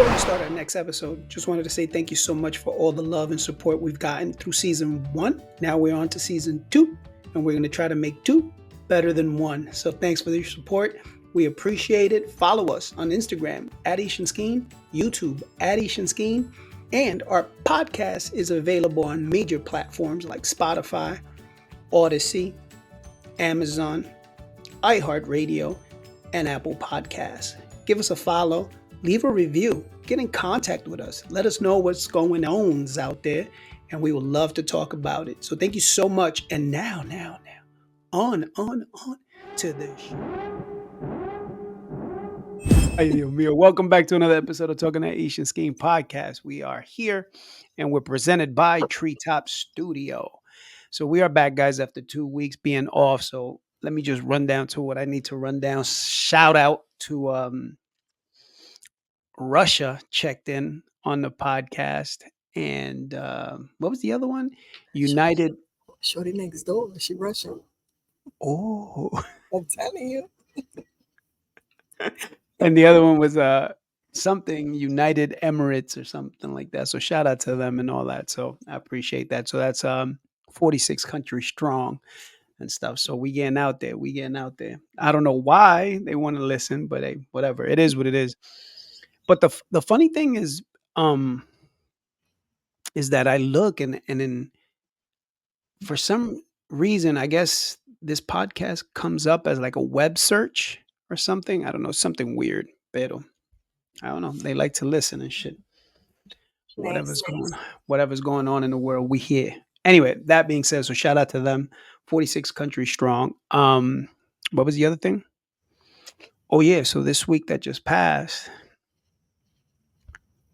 Before we start our next episode, just wanted to say thank you so much for all the love and support we've gotten through season 1. Now we're on to season 2, and we're going to try to make 2 better than 1. So thanks for your support. We appreciate it. Follow us on Instagram at Skeen, YouTube at Skeen, and our podcast is available on major platforms like Spotify, Odyssey, Amazon, iHeartRadio, and Apple Podcasts. Give us a follow, leave a review, get in contact with us. Let us know what's going on out there, and we would love to talk about it. So thank you so much. And now, on to the show. Hey, Dios mío. Welcome back to another episode of Talking That Asian Scheme podcast. We are here, and we're presented by Treetop Studio. So we are back, guys, after 2 weeks being off. So let me just run down to what I need to run down. Shout out to Russia checked in on the podcast. And what was the other one? United. Shorty next door. She Russian. Oh. I'm telling you. And the other one was something United Emirates or something like that. So shout out to them and all that. So I appreciate that. So that's 46 countries strong and stuff. So we getting out there. I don't know why they want to listen, but hey, whatever. It is what it is. But the funny thing is that I look and then for some reason, I guess this podcast comes up as like a web search or something. I don't know, something weird. Pero I don't know. They like to listen and shit. So whatever's going on in the world, we hear. Anyway, that being said, so shout out to them. 46 countries strong. What was the other thing? Oh yeah, so this week that just passed,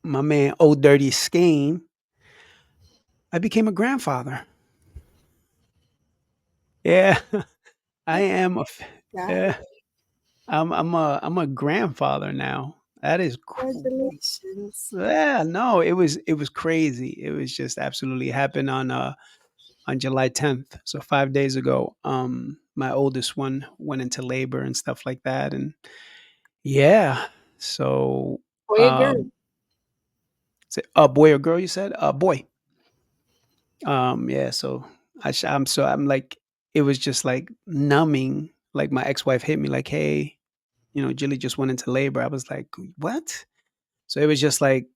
my man Old Dirty Skeen, I became a grandfather. Yeah, I am yeah, I'm a grandfather now. That is cool. Congratulations. Yeah, no, it was crazy. It was just absolutely happened on July 10th. So 5 days ago, my oldest one went into labor and stuff like that. And yeah, so Boy or girl? a boy or girl, you said? A boy. Yeah, so I'm like, it was just like numbing. Like my ex-wife hit me like, hey, Jilly just went into labor. I was like, what? So it was just like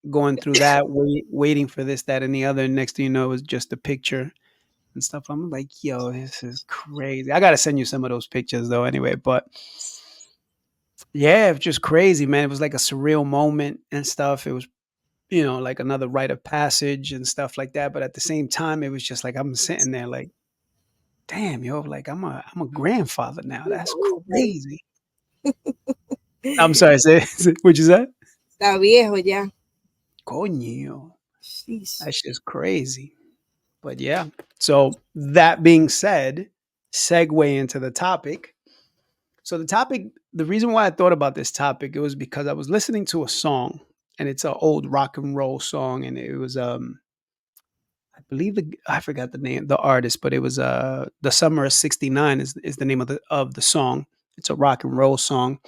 going through that, waiting for this, that, and the other. And next thing you know, it was just a picture and stuff. I'm like, yo, this is crazy. I gotta send you some of those pictures though, anyway. But yeah, it was just crazy, man. It was like a surreal moment and stuff. It was, like another rite of passage and stuff like that. But at the same time, it was just like I'm sitting there like, damn, yo, like I'm a grandfather now. That's crazy. I'm sorry, what'd you say? Está viejo ya. Coño. Sheesh. That's just crazy. But yeah. So that being said, segue into the topic. So the reason why I thought about this topic, it was because I was listening to a song, and it's an old rock and roll song, and it was I believe I forgot the name, the artist, but it was The Summer of '69 is the name of the song. It's a rock and roll song.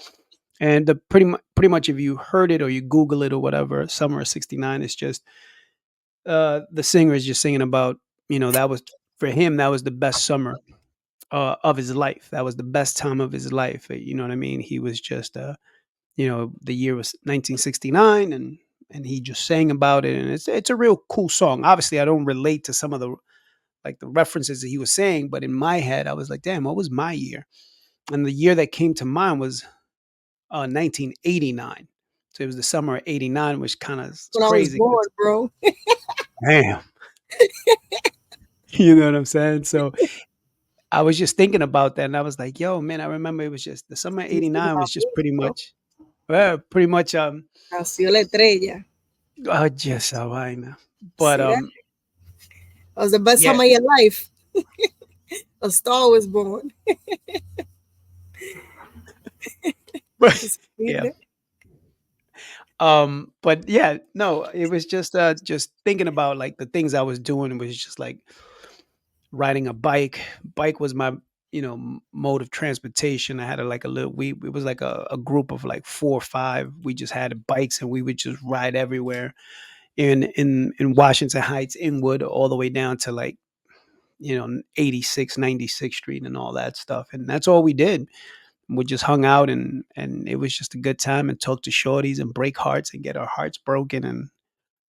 And pretty much if you heard it or you Google it or whatever, Summer of '69 is just the singer is just singing about, that was for him, that was the best summer of his life. That was the best time of his life. You know what I mean? He was just, the year was 1969, and he just sang about it, and it's a real cool song. Obviously, I don't relate to some of the references that he was saying, but in my head, I was like, damn, what was my year? And the year that came to mind was 1989. So it was the summer of '89, which kind of When crazy. I was born, bro. Damn. You know what I'm saying? So I was just thinking about that, and I was like, "Yo, man, I remember it was just the summer of '89 was just pretty much, Nació la estrella. just a vaina." But See that? That was the best yeah, time of your life. A star was born. but yeah, but yeah, no, it was just thinking about like the things I was doing was just like riding a bike. Bike was my mode of transportation. I had like a little we it was like a group of like 4 or 5. We just had bikes and we would just ride everywhere in Washington Heights, Inwood, all the way down to like 86, 96th Street and all that stuff. And that's all we did. We just hung out and it was just a good time and talk to shorties and break hearts and get our hearts broken and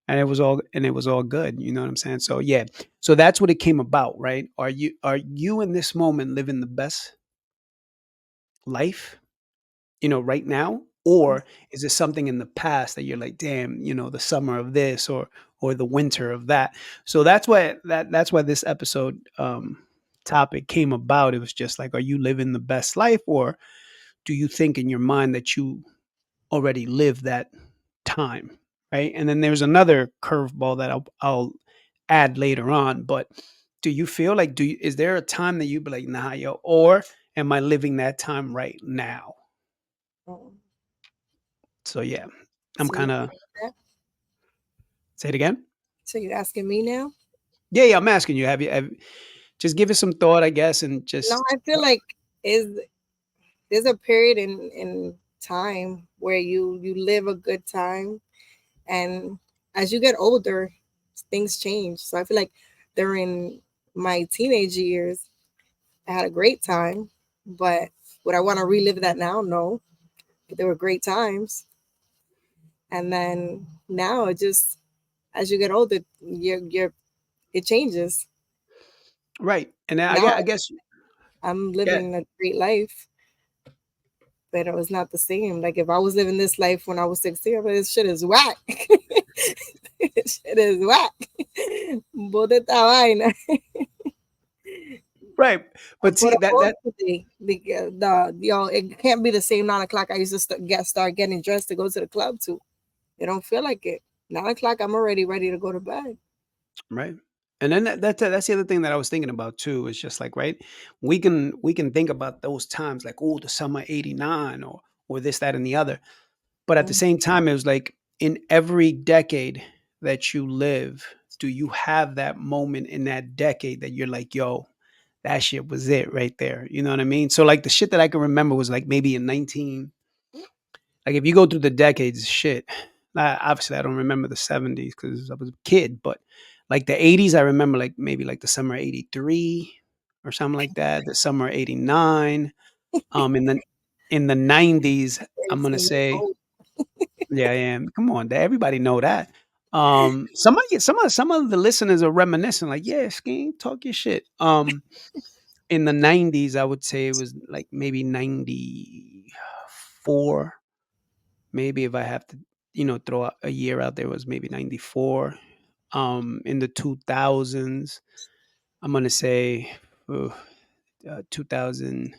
it was all good. You know what I'm saying? So yeah. So that's what it came about, right? Are you in this moment living the best life, right now? Or is this something in the past that you're like, damn, the summer of this or the winter of that? So that's why this episode topic came about. It was just like, are you living the best life, or do you think in your mind that you already lived that time? Right. And then there's another curveball that I'll add later on. But do you feel like is there a time that you be like, nah, yo, or am I living that time right now? Mm. So yeah, I'm So you kind of that? say it again. So you're asking me now? Yeah, yeah. I'm asking you. Have just give it some thought, I guess, and No, just I feel like is there's a period in time where you live a good time, and as you get older, things change. So I feel like during my teenage years, I had a great time, but would I want to relive that now? No. But there were great times, and then now it just as you get older, you're it changes. right. And then Now I guess I'm yeah, living a great life, but it was not the same. Like if I was living this life when I was 16, but this shit is whack. This shit is whack. Bote esta vaina. right. I But put see a that post that today. It can't be the same 9 o'clock I used to start getting dressed to go to the club to. It don't feel like it. 9 o'clock, I'm already ready to go to bed. right. And then that's the other thing that I was thinking about too. Is just like, right, we can think about those times like, oh, the summer '89 or this, that, and the other. But at the Mm. same time, it was like in every decade that you live, do you have that moment in that decade that you're like, yo, that shit was it right there. You know what I mean? So like the shit that I can remember was like maybe in 19, like if you go through the decades, shit. Obviously, I don't remember the 70s because I was a kid, but like the 80s, I remember like maybe like the summer '83 or something like that. The summer '89. In the '90s, I'm gonna 13 years say, old. yeah, I am. Come on, everybody know that. Some of the listeners are reminiscing, like, yeah, Skeen, talk your shit. In the '90s, I would say it was like maybe '94. Maybe if I have to, throw a year out there, was maybe '94. In the 2000s, I'm gonna say 2000,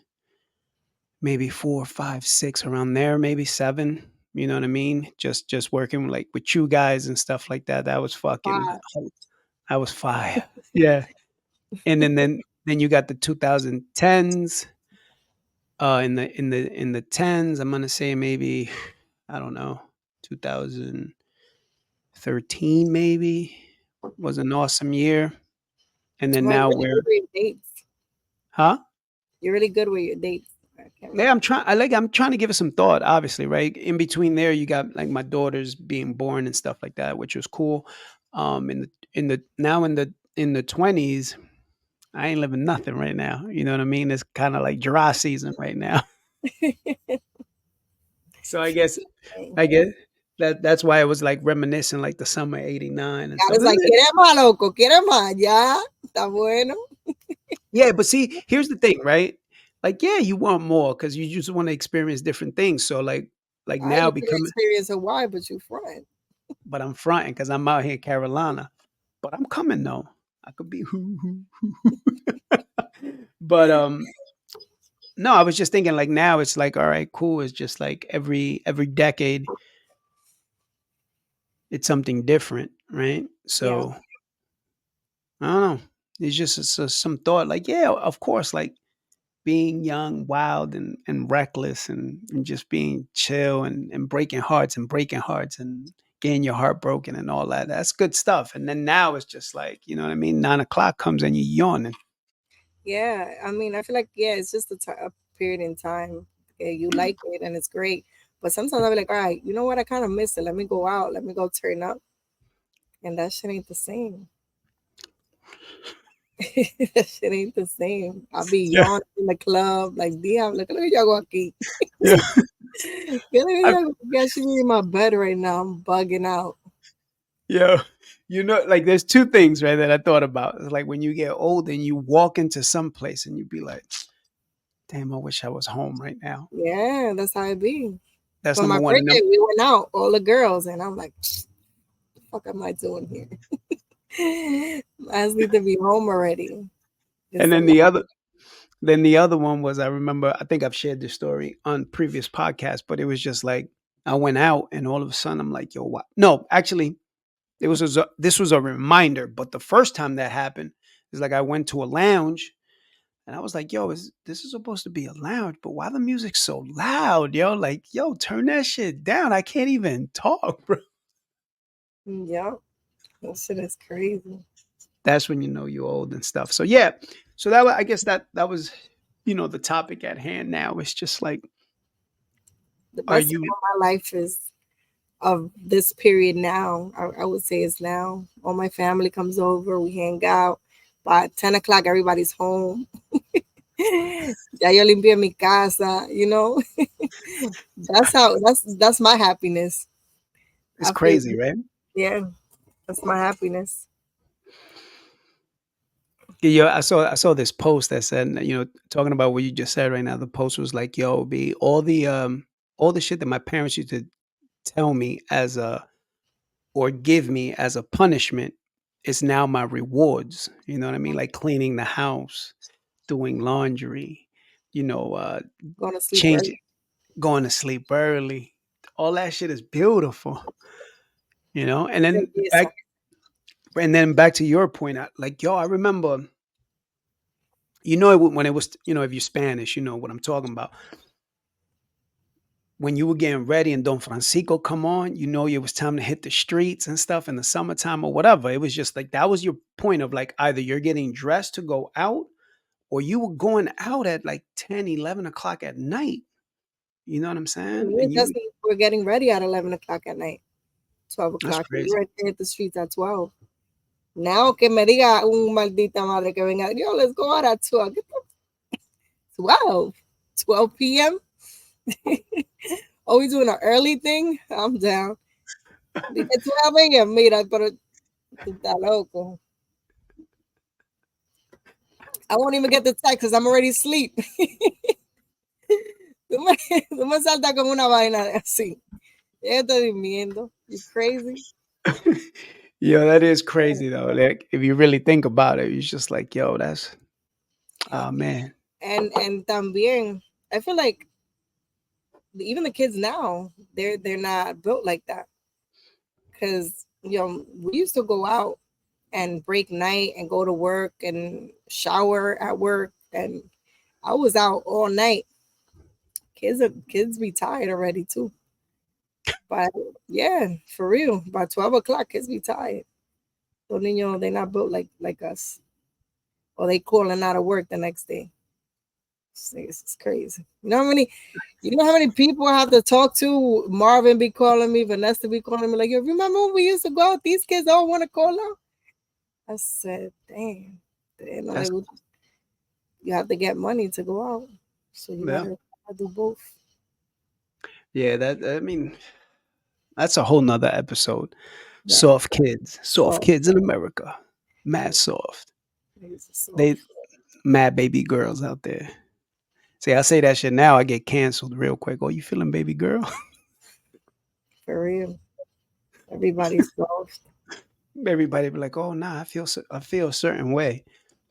maybe 4, 5, 6, around there, maybe 7. You know what I mean? Just working like with you guys and stuff like that. That was fucking. Five. That was fire. Yeah. And then you got the 2010s. In the tens, I'm gonna say maybe, I don't know, 2013 maybe was an awesome year. And then Well, you're now really we're good with your dates. huh? You're really good with your dates. I can't Yeah, remember. I'm trying to give it some thought, obviously, right? In between there, you got like my daughters being born and stuff like that, which was cool. In the 20s, I ain't living nothing right now. You know what I mean? It's kind of like dry season right now. So I guess that's why it was like reminiscing like the summer '89 and God stuff. is like, quiere más, loco, quiere más, ya. Está bueno. Yeah, but see, here's the thing, right? Like, yeah, you want more because you just want to experience different things. So like I now ain't get to becoming, experience a why, but you front. but I'm fronting because I'm out here in Carolina. But I'm coming though. I could be but no, I was just thinking like now it's like, all right, cool. It's just like every decade it's something different, right? Yeah, So I don't know. It's just some thought like, yeah, of course, like being young, wild, and reckless, and just being chill and breaking hearts and getting your heart broken and all that. That's good stuff. And then now it's just like, you know what I mean? 9 o'clock comes and you're yawning. Yeah, I mean, I feel like yeah, it's just a period in time. Okay, you like it and it's great, but sometimes I'll be like, all right, you know what? I kind of miss it. Let me go out. Let me go turn up, and that shit ain't the same. That shit ain't the same. I'll be Yeah, yawning in the club, like, damn, look at y'all go aquí. yeah, Look at I, y'all go aquí. I should be in my bed right now. I'm bugging out. yeah. Like there's two things, right, that I thought about. It's like when you get old and you walk into some place and you be like, "Damn, I wish I was home right now." Yeah, that's how it be. That's For my number one, and birthday, we went out, all the girls, and I'm like, fuck am I doing here? I just need to be home already. Just then allow. the other one was, I remember, I think I've shared this story on previous podcasts, but it was just like I went out and all of a sudden I'm like, "Yo, what?" No, actually, this was a reminder. But the first time that happened is like I went to a lounge and I was like, "Yo, this is supposed to be a lounge, but why the music so loud, yo? Like, yo, turn that shit down. I can't even talk, bro." Yep, that shit is crazy. That's when you know you're old and stuff. So yeah, so that I guess that was the topic at hand. Now it's just like, The are best time you? of my life is of this period now. I would say is now. All my family comes over, we hang out. By 10 o'clock, everybody's home. Ya yo limpié mi casa, you know. That's my happiness. It's I feel crazy, right? yeah, that's my happiness. Yeah, I saw this post that said, talking about what you just said right now. The post was like, "Yo, be all the shit that my parents used to tell me as a or give me as a punishment is now my rewards." You know what I mean? Like cleaning the house, doing laundry, you know, Going to sleep changing, early. going to sleep early. All that shit is beautiful, And then Belleza. back to your point, like, yo, I remember, when it was, if you're Spanish, you know what I'm talking about. When you were getting ready and Don Francisco come on, it was time to hit the streets and stuff in the summertime or whatever. It was just like that was your point of like either you're getting dressed to go out or you were going out at like 10, 11 o'clock at night. You know what I'm saying? We And just we're getting ready at 11 o'clock at night, 12 that's o'clock. We crazy. ready to hit the streets at 12. Now que me diga un maldita madre que venga, yo, let's go out at 12. Get the 12. 12 p.m. Always doing an early thing. I'm down. Dije 12 a.m. Mira, pero tú estás loco. I won't even get the text because I'm already asleep. Tú me saltas con una vaina así. Ya estoy durmiendo. You crazy? Yo, that is crazy though. Like if you really think about it, it's just like, yo, that's oh man. And también, I feel like even the kids now, they're not built like that. Because we used to go out and break night and go to work and shower at work, and I was out all night. Kids be tired already too. But yeah, for real, by 12 o'clock, kids be tired. So then they're not built like us, or they calling out of work the next day. It's crazy. You know how many people I have to talk to? Marvin be calling me, Vanessa be calling me like, yo, remember when we used to go out? These kids all want to call out. I said, damn. They know That's you have to get money to go out. So you yeah. gotta do both. Yeah, I mean, that's a whole nother episode. Yeah. Soft So kids in America. Mad soft. niggas are soft. They mad baby girls out there. See, I say that shit now, I get canceled real quick. Oh, you feeling baby girl? For real. Everybody's soft. Everybody be like, "Oh, nah, I feel a certain way."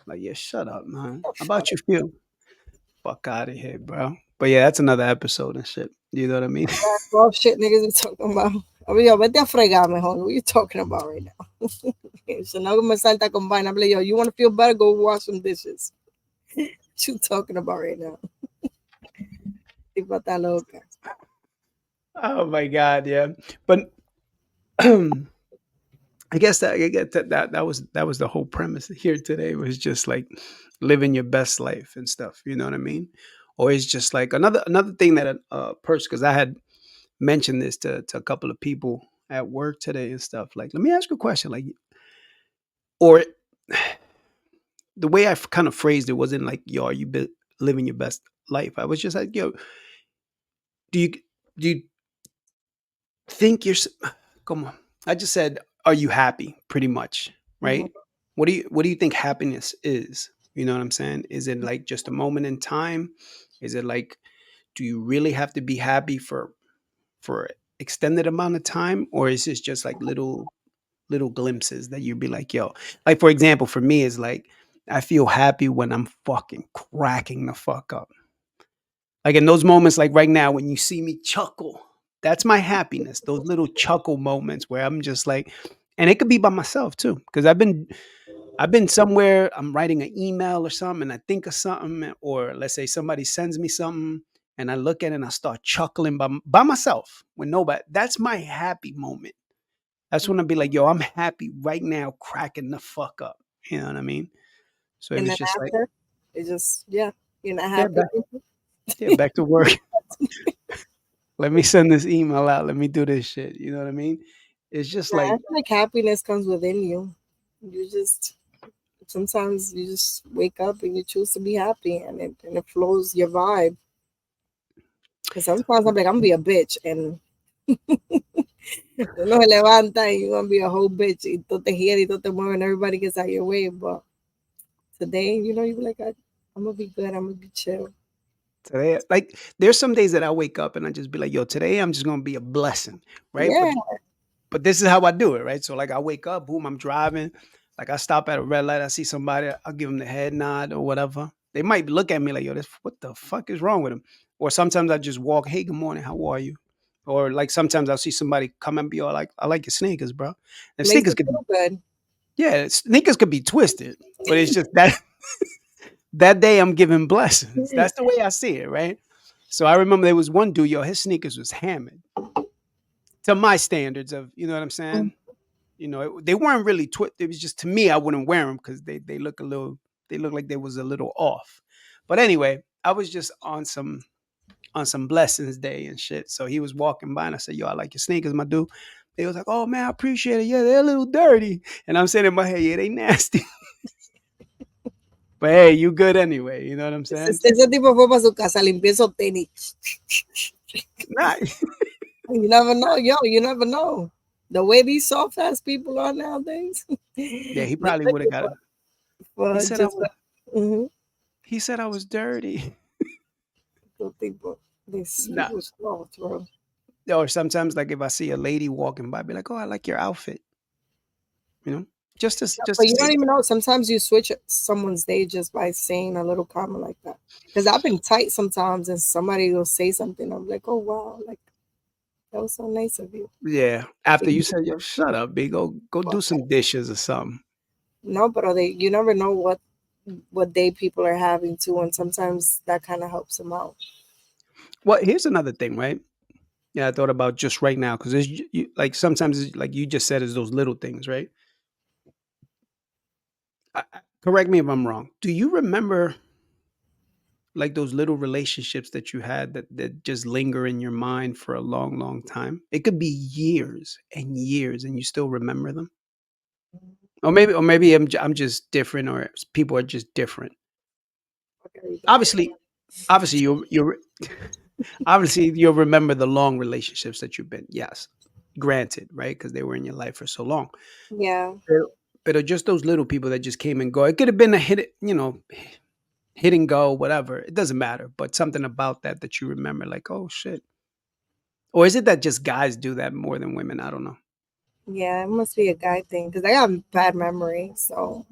Like, yeah, shut up, man. Oh, How fuck. about you feel? Fuck out of here, bro. But yeah, that's another episode and shit. You know what I mean? Soft shit niggas are talking about. I mean, yo, vete a fregar mejor. What you talking about right now? So now me salta con vaina. I'm like, yo, you want to feel better? Go wash some dishes. What you talking about right now? Tipo está loca. Oh my god, yeah. But I guess that I get that was the whole premise here today was just like living your best life and stuff. You know what I mean? Or it's just like another thing that a person, because I had mentioned this to a couple of people at work today and stuff. Like, let me ask you a question. Like, or the way I kind of phrased it wasn't like, "Yo, are you living your best life?" I was just like, "Yo, do you do you think you're come on?" I just said, "Are you happy?" Pretty much, Mhm. right? What do you think happiness is? You know what I'm saying? Is it like just a moment in time? Is it like, do you really have to be happy for extended amount of time, or is this just like little glimpses that you'd be like, yo, like for example, for me, is like I feel happy when I'm fucking cracking the fuck up. Like in those moments, like right now, when you see me chuckle, that's my happiness. Those little chuckle moments where I'm just like, and it could be by myself too, because I've been somewhere, I'm writing an email or something, and I think of something, or let's say somebody sends me something, and I look at it and I start chuckling by myself with nobody. That's my happy moment. That's when I'd be like, yo, I'm happy right now, cracking the fuck up. You know what I mean? So it And was then just like, after, it just yeah, you're not yeah, happy. back, yeah, back to work. Let me send this email out. Let me do this shit. You know what I mean? It's just Nah, I like feel like happiness comes within you. You just sometimes you just wake up and you choose to be happy, and it flows your vibe. Because sometimes I'm like, I'm gonna be a bitch, and uno se levanta and you're gonna be a whole bitch, y tú te giras y tú te mueves, and everybody gets out your way. But today, you be like, I'm gonna be good. I'm gonna be chill. today, like there's some days that I wake up and I just be like, yo, today I'm just gonna be a blessing, right? Yeah, But this is how I do it, right? So like I wake up, boom, I'm driving, like I stop at a red light, I see somebody, I'll give them the head nod or whatever. They might look at me like, yo, this what the fuck is wrong with him? Or sometimes I just walk, hey, good morning, how are you? Or like sometimes I'll see somebody come and be all like, I like your sneakers, bro. And makes sneakers you could be, feel good. yeah, sneakers could be twisted, but it's just that that day I'm giving blessings. That's the way I see it, right? So I remember there was one dude, yo, his sneakers was hammered to my standards of, you know what I'm saying? You know, they weren't really it was just to me, I wouldn't wear them because they look a little, they look like they was a little off. But anyway, I was just on some blessings day and shit. So he was walking by and I said, yo, I like your sneakers, my dude. He was like, oh man, I appreciate it. Yeah, they're a little dirty. And I'm saying in my head, yeah, they nasty. But hey, you good anyway. You know what I'm saying? Ese tipo fue para su casa, limpió esos tenis. Nah. You never know, yo. You never know. The way these soft ass people are nowadays, Yeah, he they probably would have looking got it. He for said I just was mm-hmm. he said I was dirty. Those people, these Nah. people soft, bro. Or sometimes like if I see a lady walking by, I'd be like, oh, I like your outfit, you know? Just But to you say don't even know. Sometimes you switch someone's day just by saying a little comment like that. Because I've been tight sometimes, and somebody will say something. I'm like, oh wow, like that was so nice of you. yeah. After you said, yo, shut up, B. Go do But some dishes or something. no, but you never know what day people are having too, and sometimes that kind of helps them out. Well, here's another thing, right? Yeah, I thought about just right now because like sometimes like you just said is those little things, right? Correct me if I'm wrong. Do you remember like those little relationships that you had that just linger in your mind for a long, long time? It could be years and years, and you still remember them. Or maybe I'm just different, or people are just different. Okay, you got it. Obviously, obviously you're obviously you'll remember the long relationships that you've been. Yes, granted, right? Because they were in your life for so long. Yeah, But just those little people that just came and go. It could have been a hit, hit and go, whatever. It doesn't matter. But something about that you remember, like, oh shit. Or is it that just guys do that more than women? I don't know. yeah, it must be a guy thing because I got bad memory, so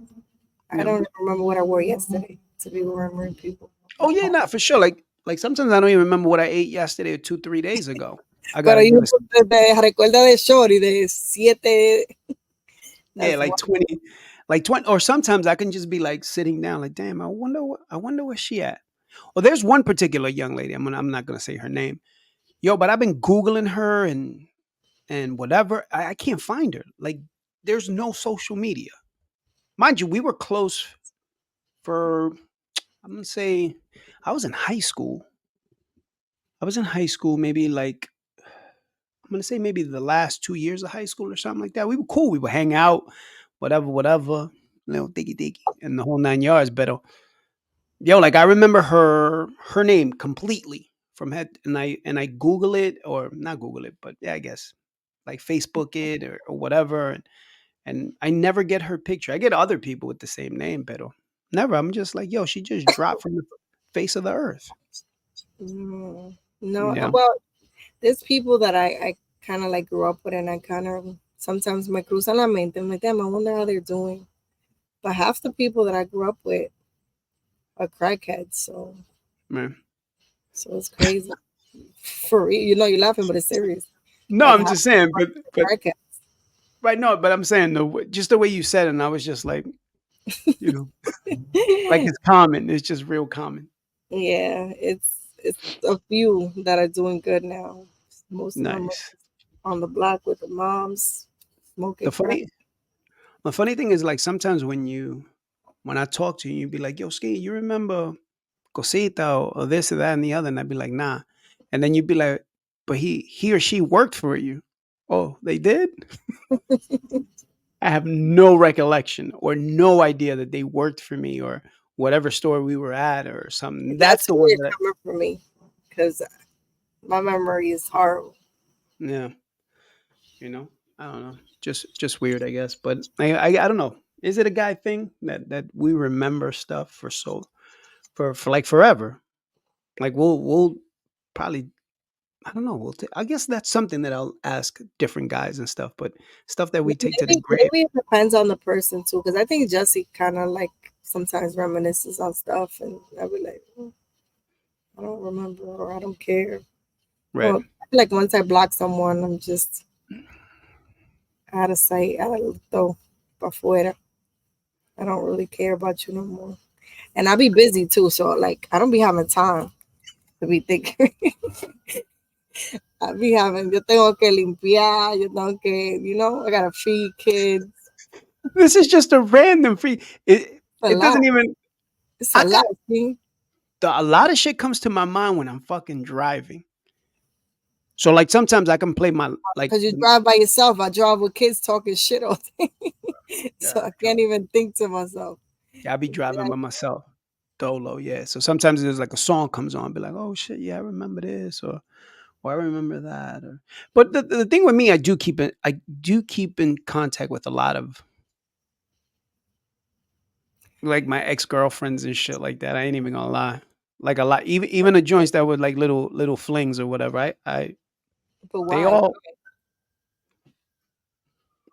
I You know? don't remember what I wore yesterday to be remembering people. Oh yeah, not for sure. Like sometimes I don't even remember what I ate yesterday or 2, 3 days ago. I Pero gotta give us te recuerda de Shorty de 7. yeah, That's like what 20, like 20, or sometimes I can just be like sitting down, like, damn, I wonder where she at. Well, there's one particular young lady. I'm not gonna say her name. Yo, but I've been Googling her and whatever. I can't find her. Like there's no social media. Mind you, we were close for, I'm gonna say, I was in high school. I was in high school, maybe like, I'm gonna say maybe the last 2 years of high school or something like that. We were cool. We would hang out, whatever, whatever, diggy diggy, and the whole 9 yards. But yo, like I remember her name completely from head, and I Google it, or not Google it, but yeah, I guess like Facebook it, or whatever, and I never get her picture. I get other people with the same name, but never. I'm just like, yo, she just dropped from the face of the earth. Mm, no, Yeah, well, there's people that I kind of like grew up with, and I kind of sometimes me cruzan la mente. I'm like, damn, I wonder how they're doing. But half the people that I grew up with are crackheads, man. so it's crazy. For real, you know, you're laughing, but it's serious. No, Like I'm half just saying, but crackheads. right, no, but I'm saying just the way you said it, and I was just like, you know, like it's common. It's just real common. Yeah, it's a few that are doing good now. Most of them Nice. are on the block with the moms smoking The crack. funny thing is, like, sometimes when I talk to you, you'd be like, "Yo, Ski, you remember Cosita, or this or that and the other?" And I'd be like, "Nah." And then you'd be like, "But he or she worked for you." Oh, they did? I have no recollection or no idea that they worked for me, or whatever store we were at or something. That's That's the where one it's that coming from me because my memory is horrible. yeah, you know, I don't know. Just weird, I guess. But I don't know. Is it a guy thing that we remember stuff for for like forever? Like we'll probably, I don't know. I guess that's something that I'll ask different guys and stuff. But stuff that we take to the grave, Maybe it depends on the person too, because I think Jesse kind of like sometimes reminisces on stuff, and I be like, "Mm, I don't remember or I don't care. right? Well, I feel like once I block someone, I'm just out of sight, out of though, pa fuera. I don't really care about you no more. And I be busy too, so like I don't be having time to be thinking. I be having, yo tengo que limpiar, yo tengo que, I gotta feed kids. This is just a random free. It's a It lot. doesn't even. It's a I lot. got See? a lot of shit comes to my mind when I'm fucking driving. So like sometimes I can play my like Because you the, drive by yourself. I drive with kids talking shit all day. So yeah, I true. can't even think to myself. Yeah, I be driving by myself. Dolo, yeah. So sometimes there's like a song comes on, be like, oh shit, yeah, I remember this, or I remember that. But the thing with me, I do keep in contact with a lot of like my ex girlfriends and shit like that. I ain't even gonna lie. Like a lot, even the joints that were like little flings or whatever. But They why? all.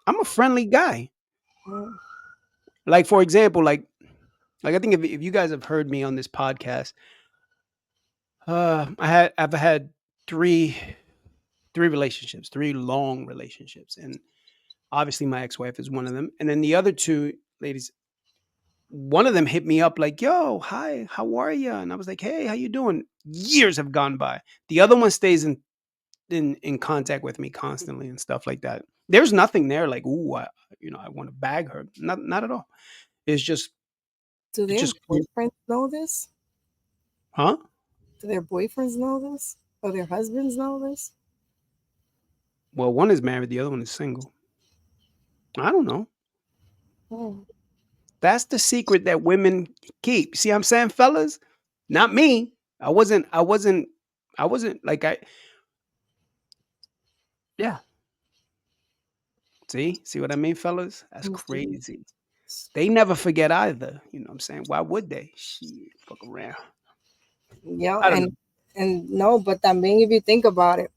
I'm a friendly guy. Mm. Like for example, like I think if you guys have heard me on this podcast, I've had three three relationships, three long relationships, and obviously my ex wife is one of them, and then the other two ladies, one of them hit me up like, "Yo, hi, how are you?" And I was like, "Hey, how you doing?" Years have gone by. The other one stays in contact with me constantly and stuff like that. There's nothing there like, "Ooh, I want to bag her." Not at all. It's just Do it's their just boyfriends know this? huh? Do their boyfriends know this? Or their husbands know this? Well, one is married, the other one is single. I don't know. Mm. That's the secret that women keep. See what I'm saying, fellas? Not me. I wasn't like I yeah. See what I mean, fellas? That's Mysterious. crazy. They never forget either. You know what I'm saying? Why would they? Shit, fuck around. Yeah, I don't know. and no, but también if you think about it,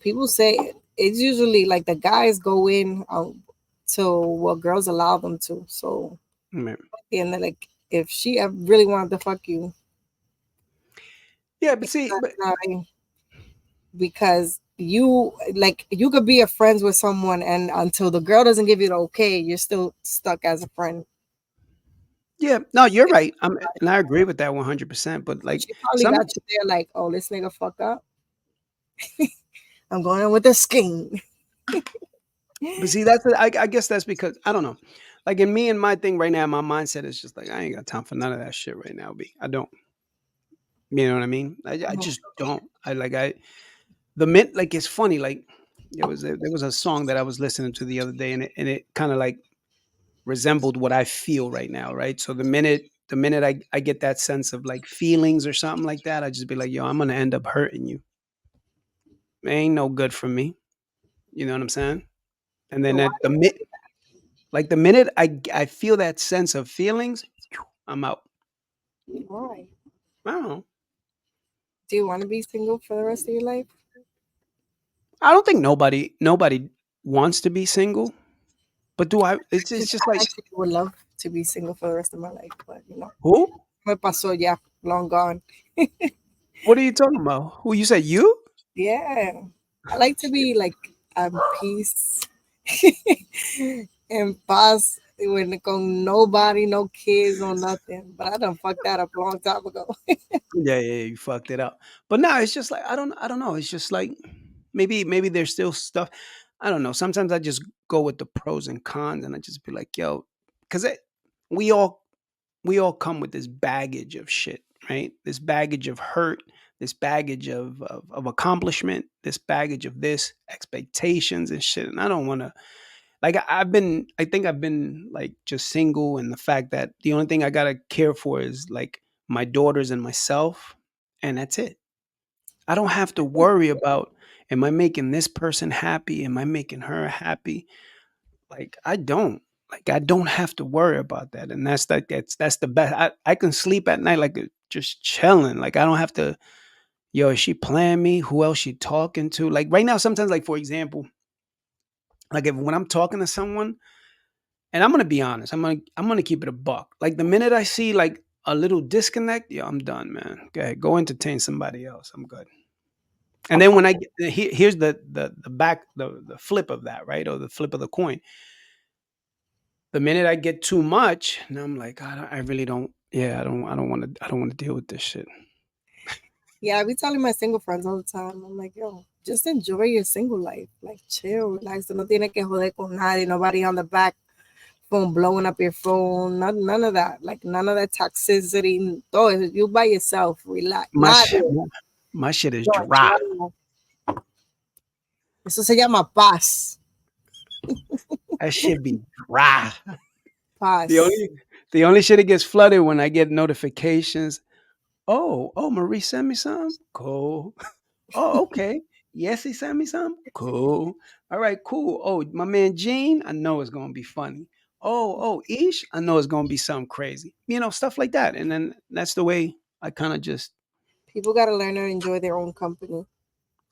people say it's usually like the guys go in to what girls allow them to. So Man. and then like if she really wanted to fuck you, Yeah, but see, but that's not because you like you could be a friends with someone and until the girl doesn't give you the okay, you're still stuck as a friend. yeah, no, you're right. And I agree with that 100%. But like She probably some got you there like, oh, this nigga fuck up. I'm going in with a scheme. But see, I guess that's because I don't know. Like in me and my thing right now, my mindset is just like I ain't got time for none of that shit right now. B, I don't. You know what I mean? I Mhm. just don't. I the mint like it's funny. Like there was a song that I was listening to the other day, and it kind of like resembled what I feel right now. Right. So the minute I get that sense of like feelings or something like that, I just be like, yo, I'm gonna end up hurting you. It ain't no good for me. You know what I'm saying? And then So why at the minute I feel that sense of feelings, I'm out. why? I don't know. Do you want to be single for the rest of your life? I don't think nobody wants to be single, but do I? It's just I like actually would love to be single for the rest of my life, but who? me pasó ya, long gone. What are you talking about? Who you said you? Yeah, I like to be like at peace, in paz, when con nobody, no kids, no nothing. But I done fucked that up a long time ago. Yeah, you fucked it up. But no, it's just like I don't know. It's just like maybe there's still stuff. I don't know. Sometimes I just go with the pros and cons, and I just be like, yo, because we all we all come with this baggage of shit, right? This baggage of hurt, this baggage of accomplishment, this baggage of this expectations and shit. And I don't want to like I think I've been like just single, and the fact that the only thing I gotta care for is like my daughters and myself, and that's it. I don't have to worry about am I making this person happy? Am I making her happy? Like I don't have to worry about that, and that's the best. I can sleep at night like just chilling. Like I don't have to. Yo, is she playing me? Who else she talking to? Like right now, sometimes like for example, like if when I'm talking to someone, and I'm gonna be honest, I'm gonna keep it a buck. Like the minute I see like a little disconnect, yeah, I'm done, man. Go entertain somebody else. I'm good. And then when I get here's the back the flip of that, right, or the flip of the coin. The minute I get too much, and I'm like, I really don't. Yeah, I don't want to deal with this shit. Yeah, I be telling my single friends all the time. I'm like, yo, just enjoy your single life. Like, chill, relax. No tiene que joder con nadie. Nobody on the back phone blowing up your phone. None of that. Like, none of that toxicity. Todo. You by yourself. Relax. My Not sh- my shit is dry. yo. Eso se llama paz. That shit be dry. The Paz. only the only shit that gets flooded when I get notifications. Oh, Marie sent me some. Cool. Oh, okay. Yes, he sent me some. Cool. All right, cool. Oh, my man Gene, I know it's gonna be funny. Oh, Ish, I know it's gonna be something crazy. Stuff like that. And then that's the way I kind of just People got to learn to enjoy their own company.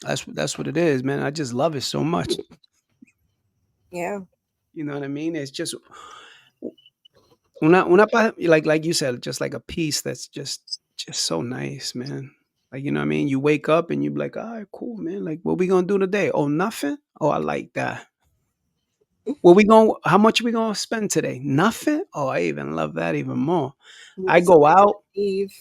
that's what it is, man. I just love it so much. Yeah. You know what I mean? It's just like you said, just like a piece that's just so nice, man. Like what I mean? You wake up and you be like, all right, cool, man. Like, what we gonna do today? Oh, nothing? Oh, I like that. How much we gonna spend today? Nothing? Oh, I even love that even more. You I just go out. leave.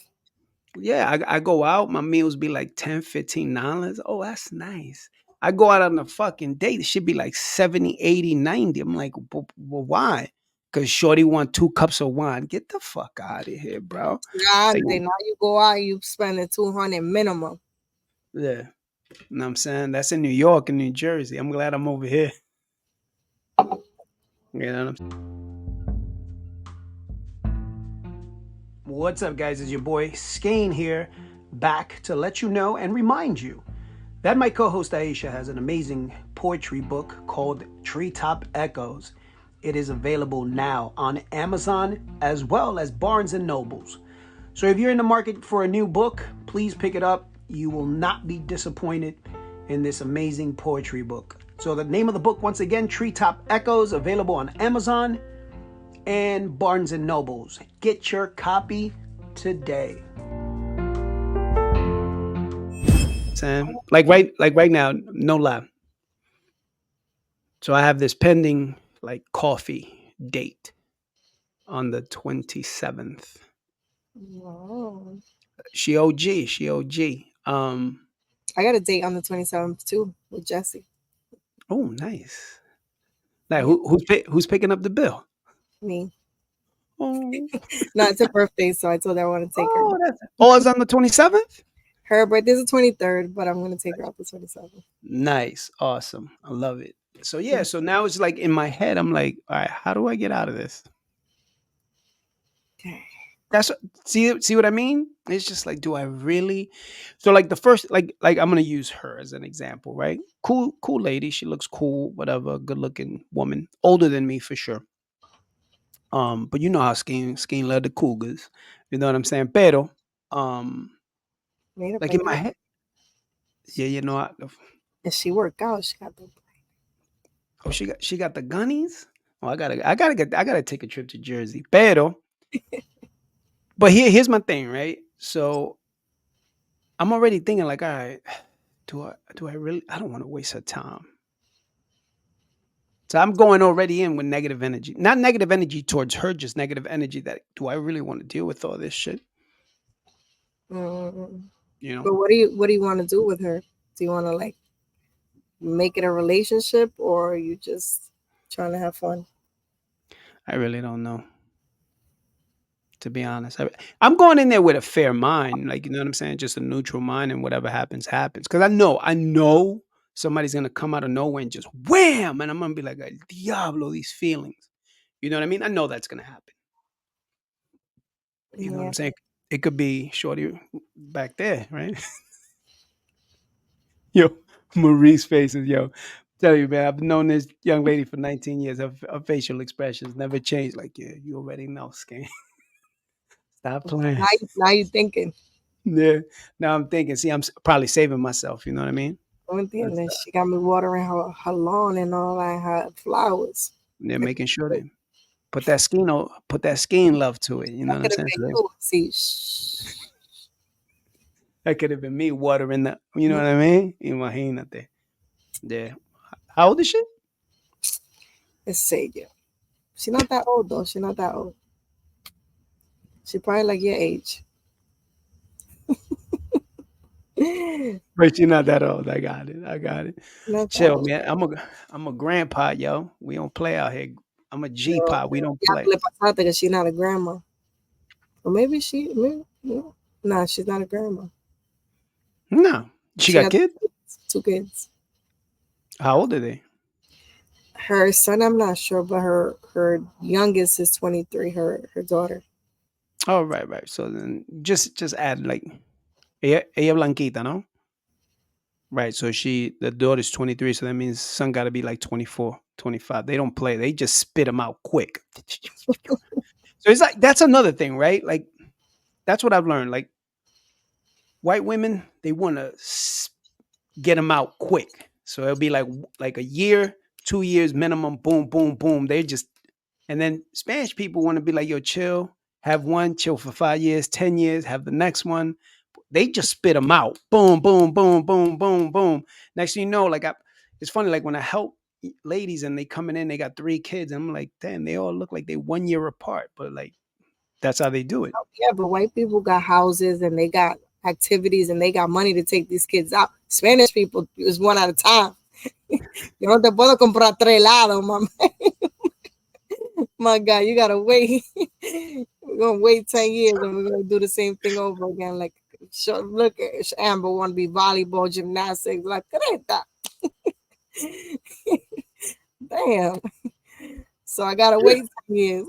Yeah, I go out. My meals be like $10, $15. Oh, that's nice. I go out on a fucking date. It should be like 70, 80, 90. I'm like, well, why? Because Shorty want 2 cups of wine. Get the fuck out of here, bro. Like, Grande. Now you go out, you spending 200 minimum. yeah. You know what I'm saying? That's in New York and New Jersey. I'm glad I'm over here. You know what I'm What's up, guys? It's your boy Skeen here, back to let you know and remind you that my co host Aisha has an amazing poetry book called Treetop Echoes. It is available now on Amazon as well as Barnes and Nobles. So if you're in the market for a new book, please pick it up. You will not be disappointed in this amazing poetry book. So the name of the book, once again, Treetop Echoes, available on Amazon and Barnes and Nobles. Get your copy today. Sam, like right now, no lie. So I have this pending like coffee date on the 27th. Oh. She OG, she OG. I got a date on the 27th too with Jesse. Oh, nice. Like Yeah, who's picking up the bill? me. Oh, No, it's her birthday, so I told her I want to take her. it's on the 27th. Her birthday's the 23rd, but I'm gonna take her out the 27th. Nice, awesome, I love it. So yeah, so now it's like in my head, I'm like, all right, how do I get out of this? Okay. That's see what I mean? It's just like, do I really? So like the first, like I'm gonna use her as an example, right? Cool lady. She looks cool, whatever. Good looking woman, older than me for sure. But you know how Skeen love the cougars. You know what I'm saying? Pero, um, Made up like like in my that. head, yeah, you know, And she worked out. She got the oh, she got the gunnies. Oh, I gotta take a trip to Jersey. Pero, but here's my thing, right? So I'm already thinking like, all right, do I really? I don't want to waste her time. So I'm going already in with negative energy, not negative energy towards her, just negative energy that do I really want to deal with all this shit? mm. You know, But what do you want to do with her? Do you want to like make it a relationship, or are you just trying to have fun? I really don't know. To be honest, I'm going in there with a fair mind, like you know what I'm saying, just a neutral mind, and whatever happens, happens. Because I know somebody's gonna come out of nowhere and just wham, and I'm gonna be like, "El diablo, these feelings." You know what I mean? I know that's gonna happen. You know what Yeah. I'm saying? It could be Shorty back there, right? Yo, Marie's face is yo. Tell you, man, I've known this young lady for 19 years. Her facial expressions never changed. Like, yeah, you already know, Skane. Stop playing. Now you thinking. Yeah. Now I'm thinking, see, probably saving myself. You know what I mean? One thing, and That's then she got me watering her lawn and all that, her flowers. they're That making sure they put that skin love to it. You know what I'm could have saying? been So you. See, shh. that could have been me watering the. You know what I mean? Imagínate. Yeah. How old is she? Let's say yeah. She's not that old though. She's not that old. She probably like your age. But you're not that old. I got it. I got it. Not that Chill, old. man. I'm a grandpa, yo. We don't play out here. I'm a G Yo, pop. We don't play. diablo le pasate because she's not a grandma. Or maybe maybe, no. Nah, she's not a grandma. No. She She got got kids? two kids. How old are they? Her son, I'm not sure, but her youngest is 23. Her daughter. Oh, right, right. So then just add like ella blanquita, no? Right. So the daughter's 23, so that means son got to be like 24, 25. They don't play. They just spit them out quick. So it's like that's another thing, right? Like that's what I've learned. Like white women, they want to get them out quick. So it'll be like a year, 2 years minimum. Boom, boom, boom. They just and then Spanish people want to be like, yo, chill. Have one, chill for 5 years, 10 years. Have the next one. They just spit them out. Boom, boom, boom, boom, boom, boom. Next thing you know, it's funny. Like when I help ladies and they coming in, they got 3 kids. And I'm like, damn, they all look like they 1 year apart. But like that's how they do it. Yeah, but white people got houses and they got activities and they got money to take these kids out. Spanish people is one at a time. Yo no te puedo comprar tres helados, mama. My God, you gotta wait. We're gonna wait 10 years and we're gonna do the same thing over again. Like, look, Amber want to be volleyball, gymnastics, like, that. Damn. So I gotta wait 10 years.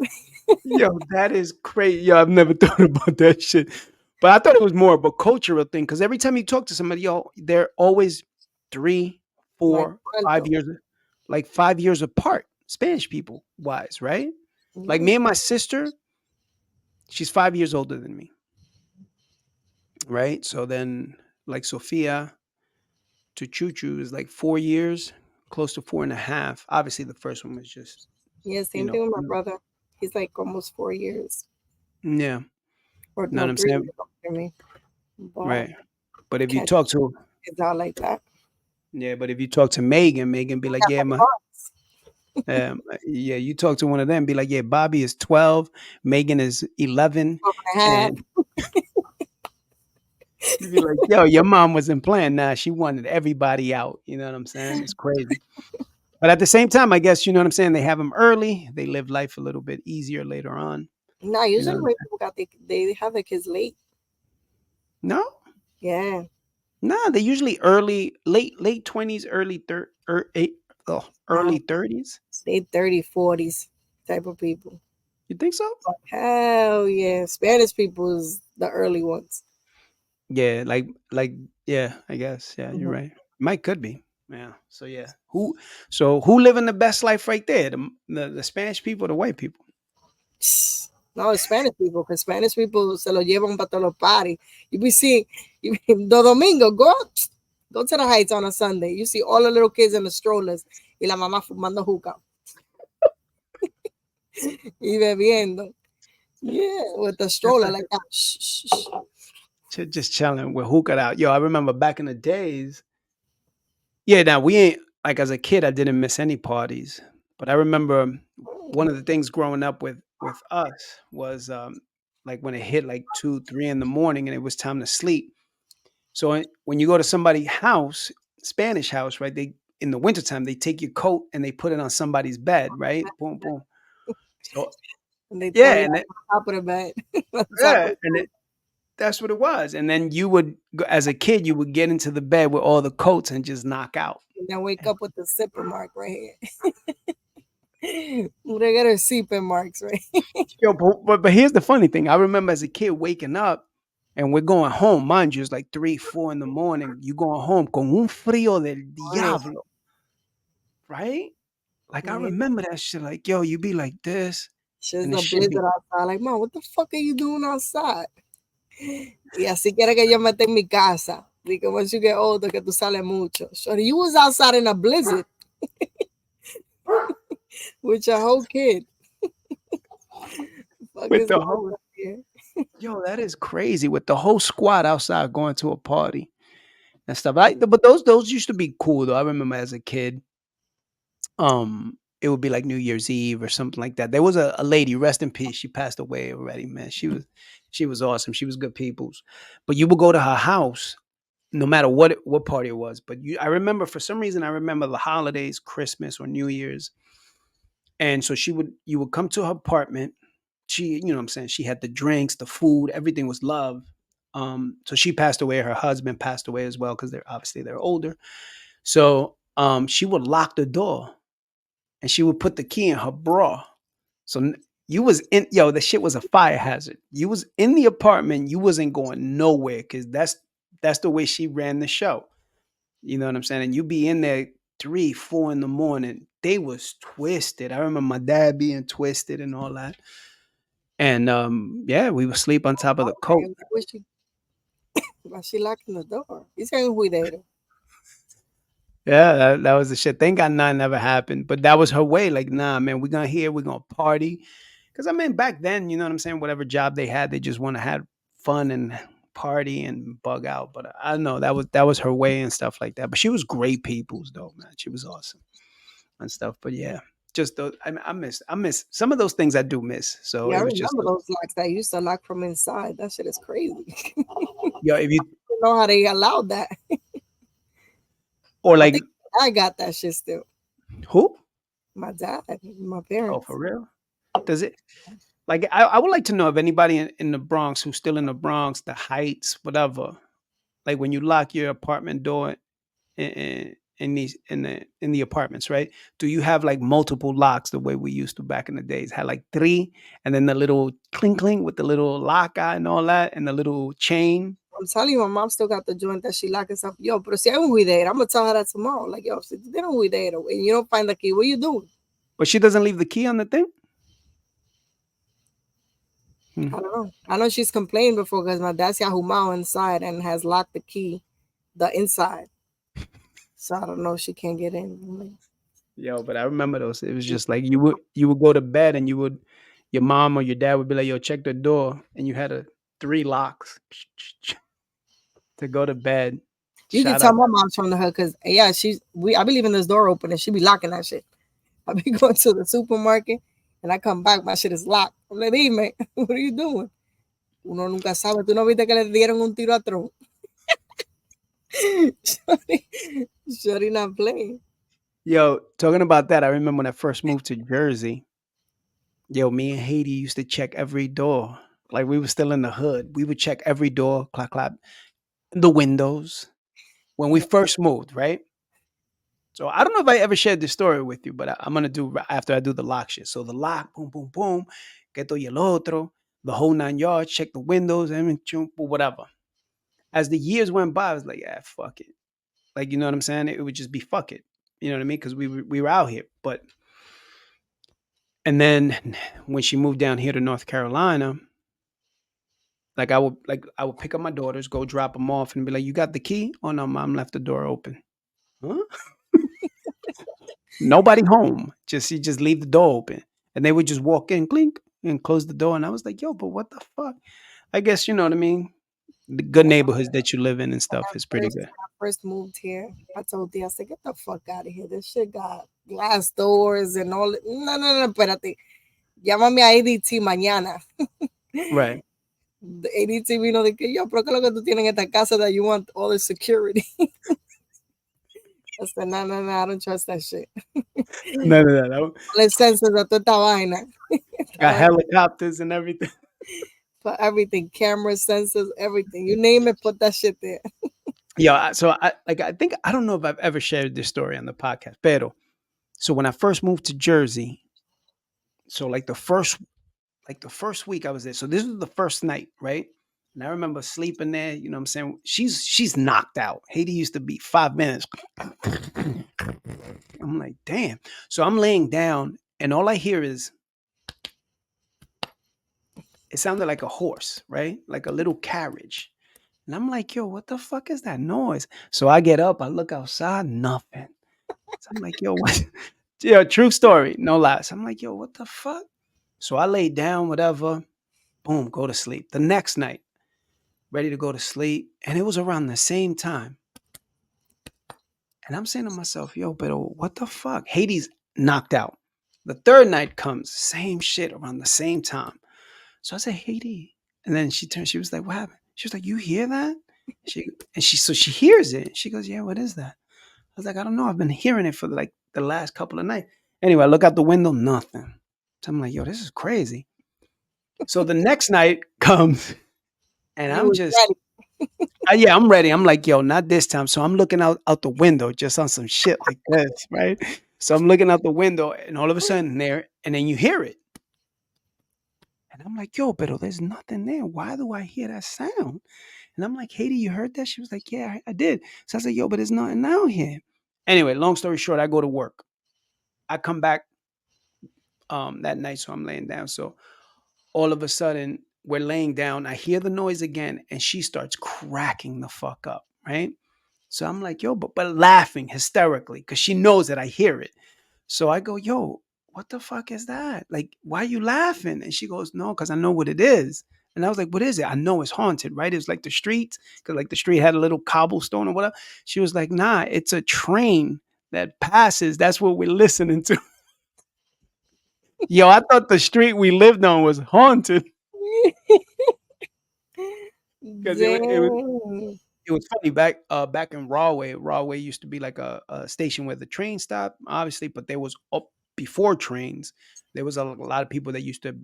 Yo, that is crazy. Yo, I've never thought about that shit. But I thought it was more of a cultural thing because every time you talk to somebody, yo, they're always three, Like, 4, 5 years, like 5 years apart. Spanish people wise, right? Like yeah. me and my sister, she's 5 years older than me, right? So then, like Sophia to Choo Choo is like 4 years, close to 4.5. Obviously, the first one was just, Yeah, you same know, thing with my brother. He's like almost 4 years. yeah, Or know no, what I'm 3 years saying? older me. But Right. But if you catch talk to kids out like that. Yeah, but if you talk to Megan, Megan be like, Got "Yeah, like months. yeah." You talk to one of them, be like, "Yeah, Bobby is 12, Megan is 11," 12 and a half. and you be like, "Yo, your mom wasn't playing. Nah, she wanted everybody out." You know what I'm saying? It's crazy. But at the same time, I guess you know what I'm saying. They have them early. They live life a little bit easier later on. Nah, You know usually what I'm when saying? people got they have their kids late. No, Yeah. no, they usually early, late 20s, early third, Nah, early 30s. they 30s, 40s type of people. You think so? Hell yeah. Spanish people is the early ones. Yeah, like yeah, I guess. Yeah, you're Mhm. right. Mike could be. Yeah. So yeah. Who living the best life right there? The Spanish people or the white people? No, it's Spanish people, because Spanish people se lo llevan para todos los parties. You be seeing, the domingo, go to the Heights on a Sunday. You see all the little kids in the strollers y la mamá fumando hookah y bebiendo. Yeah, with the stroller like that. Shh, shh, shh. Just chilling with hookah out. Yo, I remember back in the days. Yeah, now we ain't like as a kid I didn't miss any parties. But I remember one of the things growing up with us was like when it hit like 2, 3 in the morning and it was time to sleep. So when you go to somebody's house, Spanish house, right? They in the wintertime they take your coat and they put it on somebody's bed, right? Boom, boom. So And they throw yeah, you and on top of the bed. On top of yeah, and that's what it was. And then you would, as a kid, you would get into the bed with all the coats and just knock out. and then wake up with the zipper mark right here. They got her zipper marks, right? Yo, but here's the funny thing. I remember as a kid waking up and we're going home. Mind you, it's like 3, 4 in the morning. You going home con un frío del Morning. diablo, right? Like I Yeah. remember that shit. Like, yo, you be like this, She's and it a should be blizzard outside. Like, mom, what the fuck are you doing outside? Y así quiere que yo me esté en mi casa. Because once you get older, que tú sales mucho. So you was outside in a blizzard with your whole kid. Fuck with is the going whole. on here? Yo, that is crazy. With the whole squad outside going to a party and stuff. But those used to be cool though. I remember as a kid, it would be like New Year's Eve or something like that. There was a lady, rest in peace. She passed away already, man. She was awesome. She was good people's. But you would go to her house no matter what party it was. But I remember for some reason I remember the holidays, Christmas or New Year's. And so you would come to her apartment. She, you know what I'm saying, she had the drinks, the food, everything was love. So she passed away, her husband passed away as well because they're older. So she would lock the door and she would put the key in her bra. So you was in yo, the shit was a fire hazard. You was in the apartment, you wasn't going nowhere because that's the way she ran the show. You know what I'm saying? And you be in there 3, 4 in the morning. They was twisted. I remember my dad being twisted and all that. And yeah, we would sleep on top of the coat. Okay, why she locking the door? He's saying cuidado. Yeah, that was the shit. Thank God none never happened. But that was her way. Like, nah, man, we're gonna here, we're gonna party. Cause I mean, back then, you know what I'm saying? Whatever job they had, they just want to have fun and party and bug out. But I don't know, that was her way and stuff like that. But she was great people's though, man. She was awesome and stuff. But yeah, just those, I miss some of those things I do miss. So Yeah, I it was just remember those locks that used to lock from inside. That shit is crazy. yo, if you I don't know how they allowed that. or I like think I got that shit still. who? My dad, my Oh, parents. for real? Does it like I would like to know if anybody in the Bronx who's still in the Bronx, the Heights, whatever. Like when you lock your apartment door in the apartments, right? Do you have like multiple locks the way we used to back in the days? Had like three, and then the little clink clink with the little lock eye and all that, and the little chain. I'm telling you, my mom still got the joint that she locked herself. Yo, pero si hay un juidero, I'm gonna tell her that tomorrow. Like, yo, si tú tienes un juidero and you don't find the key, what you doing? But she doesn't leave the key on the thing. Hmm. I don't know. I know she's complained before because my dad's got humao inside and has locked the key, the inside. So I don't know if she can't get in. I'm like, Yo, but I remember those. It was just like you would go to bed and your mom or your dad would be like, "Yo, check the door," and you had a three locks to go to bed. you can Shout tell out my mom's from the hood because yeah, I be leaving this door open and she be locking that shit. I be going to the supermarket and I come back, my shit is locked. I'm like, dime, what are you doing? Uno nunca sabe. Tú no viste que le dieron un tiro a Trump. Shorty, Shorty not playing. Yo, talking about that, I remember when I first moved to Jersey. Yo, me and Haiti used to check every door. Like we were still in the hood. We would check every door, clap, clap, the windows when we Yeah. first moved, right? So I don't know if I ever shared this story with you, but I'm gonna do after I do the lock shit. So the lock, boom, boom, boom, que esto y el otro, the whole 9 yards, check the windows, and whatever. As the years went by, I was like, yeah, fuck it. Like, you know what I'm saying? It would just be fuck it. You know what I mean? Because we were out here. But and then when she moved down here to North Carolina, like I would pick up my daughters, go drop them off, and be like, "You got the key?" "Oh no, mom left the door open." Huh? Nobody home. Just you just leave the door open, and they would just walk in, clink, and close the door. And I was like, "Yo, but what the fuck?" I guess you know what I mean. The good neighborhoods that you live in and stuff is pretty good. When I first moved here, I told Thea, I said, get the fuck out of here. This shit got glass doors and all. No, no, no, espérate. Llámame a ADT mañana. Right. The ADT vino de que yo, pero ¿qué es lo que tú tienes en esta casa that you want all the security? I said, no, no, no, I don't trust that shit. No, no, no, no. All the sensors de toda esta vaina. Got helicopters and everything. For everything, camera sensors, everything. You name it, put that shit there. Yeah. So I think I don't know if I've ever shared this story on the podcast, pero so when I first moved to Jersey, so like the first week I was there. So this was the first night, right? And I remember sleeping there. You know what I'm saying? She's knocked out. Haiti used to be 5 minutes. I'm like, damn. So I'm laying down, and all I hear is it sounded like a horse, right? Like a little carriage. And I'm like, yo, what the fuck is that noise? So I get up, I look outside, nothing. So I'm like, yo, what? Yeah, true story, no lies. I'm like, yo, what the fuck? So I lay down, whatever. Boom, go to sleep. The next night, ready to go to sleep. And it was around the same time. And I'm saying to myself, yo, but what the fuck? Hades knocked out. The third night comes, same shit around the same time. So I said, Haiti. And then she turned, she was like, what happened? She was like, you hear that? So she hears it. She goes, yeah, what is that? I was like, I don't know. I've been hearing it for like the last couple of nights. Anyway, I look out the window, nothing. So I'm like, yo, this is crazy. So the next night comes, and You I'm was just ready. yeah, I'm ready. I'm like, yo, not this time. So I'm looking out the window just on some shit like this, right? So I'm looking out the window, and all of a sudden there, and then you hear it. And I'm like, yo, but there's nothing there. Why do I hear that sound? And I'm like, Haiti, you heard that? She was like, yeah, I did. So I said, yo, but there's nothing out here. Anyway, long story short, I go to work. I come back that night, so I'm laying down. So all of a sudden, we're laying down. I hear the noise again, and she starts cracking the fuck up, right? So I'm like, yo, but laughing hysterically because she knows that I hear it. So I go, yo, what the fuck is that? Like, why are you laughing? And she goes, no, because I know what it is. And I was like, what is it? I know it's haunted, right? It's like the streets, because like the street had a little cobblestone or whatever. She was like, nah, it's a train that passes. That's what we're listening to. Yo, I thought the street we lived on was haunted because Damn. it was funny back in Rahway. Rahway used to be like a station where the train stopped, obviously, but there was up before trains. There was a lot of people that used to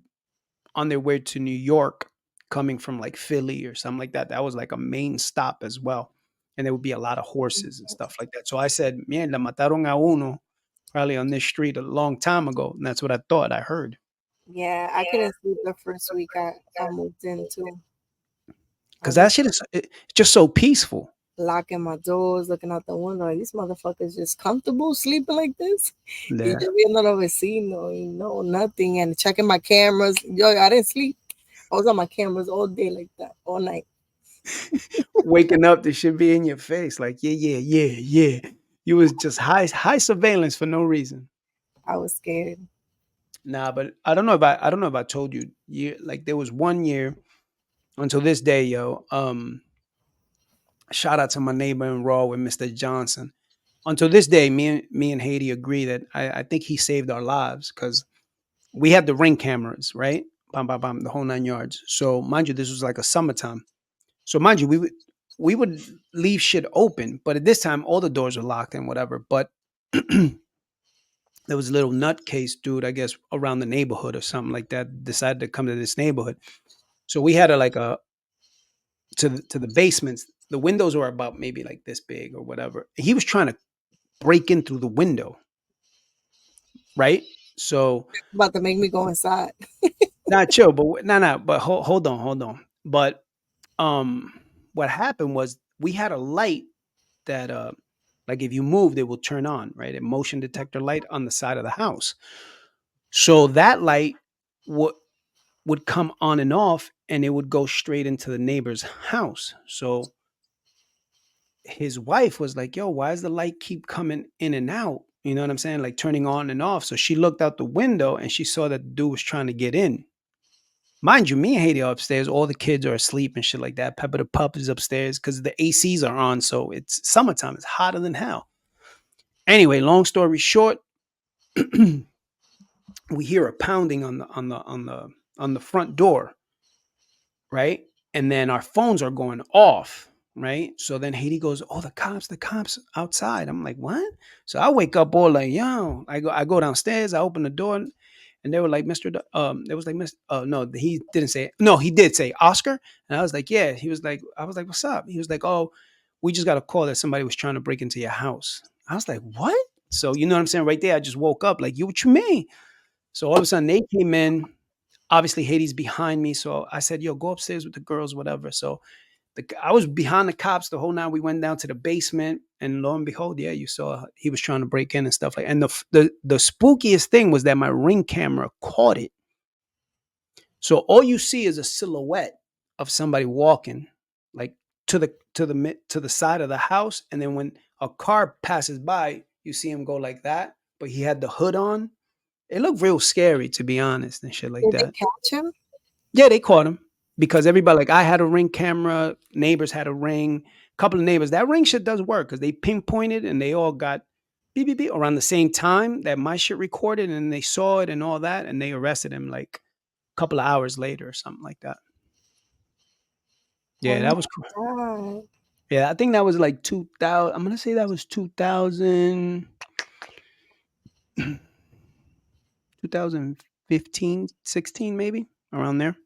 on their way to New York, coming from like Philly or something like that. That was like a main stop as well, and there would be a lot of horses and stuff like that. So I said, "Mierda, mataron a uno probably on this street a long time ago," and that's what I thought I heard. Yeah, I couldn't sleep the first week I moved into. I Because was like that shit is just so peaceful. locking my doors, looking out the window. Like, these motherfuckers just comfortable sleeping like this. Y Yeah. yo viendo a los vecinos, you know, nothing, and checking my cameras. Yo, I didn't sleep. I was on my cameras all day like that, all night. Waking up, this should be in your face, like yeah, yeah, yeah, yeah. You was just high surveillance for no reason. I was scared. Nah, but I don't know if I told you. Like there was one year until this day, yo. Shout out to my neighbor in Raw with Mr. Johnson. Until this day, me and Haiti agree that I think he saved our lives because we had the ring cameras, right? Bam, bam, bam, the whole 9 yards. So mind you, this was like a summertime. So mind you, we would leave shit open, but at this time all the doors were locked and whatever. But there was a little nutcase dude, I guess, around the neighborhood or something like that, decided to come to this neighborhood. So we had a like a to the basements. The windows were about maybe like this big or whatever. He was trying to break in through the window, right? So About to make me go inside. not chill, but no, but hold on. But um, what happened was we had a light that like if you moved, it will turn on, right? A motion detector light on the side of the house. So that light would come on and off, and it would go straight into the neighbor's house. So his wife was like, "Yo, why does the light keep coming in and out?" You know what I'm saying? Like turning on and off. So she looked out the window and she saw that the dude was trying to get in. Mind you, me and Haiti are upstairs. All the kids are asleep and shit like that. Pepper the pup is upstairs because the ACs are on. So it's summertime. It's hotter than hell. Anyway, long story short, we hear a pounding on the front door, right? And then our phones are going off, right? So then Haiti goes, "Oh, the cops outside." I'm like, "What?" So I wake up all like, "Yo!" I go downstairs. I open the door, and they were like, "Mister," it was like, "Mister." Oh no, he didn't say it. No, he did say Oscar, and I was like, "Yeah." He was like, I was like, "What's up?" He was like, "Oh, we just got a call that somebody was trying to break into your house." I was like, "What?" So you know what I'm saying? Right there, I just woke up like, "You what you mean?" So all of a sudden they came in. Obviously, Hades behind me, so I said, "Yo, go upstairs with the girls, whatever." So I was behind the cops the whole night. We went down to the basement, and lo and behold, yeah, you saw he was trying to break in and stuff like. And the spookiest thing was that my ring camera caught it. So all you see is a silhouette of somebody walking, like to the side of the house, and then when a car passes by, you see him go like that. But he had the hood on. It looked real scary, to be honest, and shit like Did they that. catch him? Yeah, they caught him because everybody, like, I had a Ring camera, neighbors had a Ring, couple of neighbors. That Ring shit does work because they pinpointed and they all got beep beep beep around the same time that my shit recorded, and they saw it and all that, and they arrested him like a couple of hours later or something like that. Oh Yeah, my that was god. yeah. I think that was like 2000. I'm gonna say that was 2000, 2015, 16 maybe around there.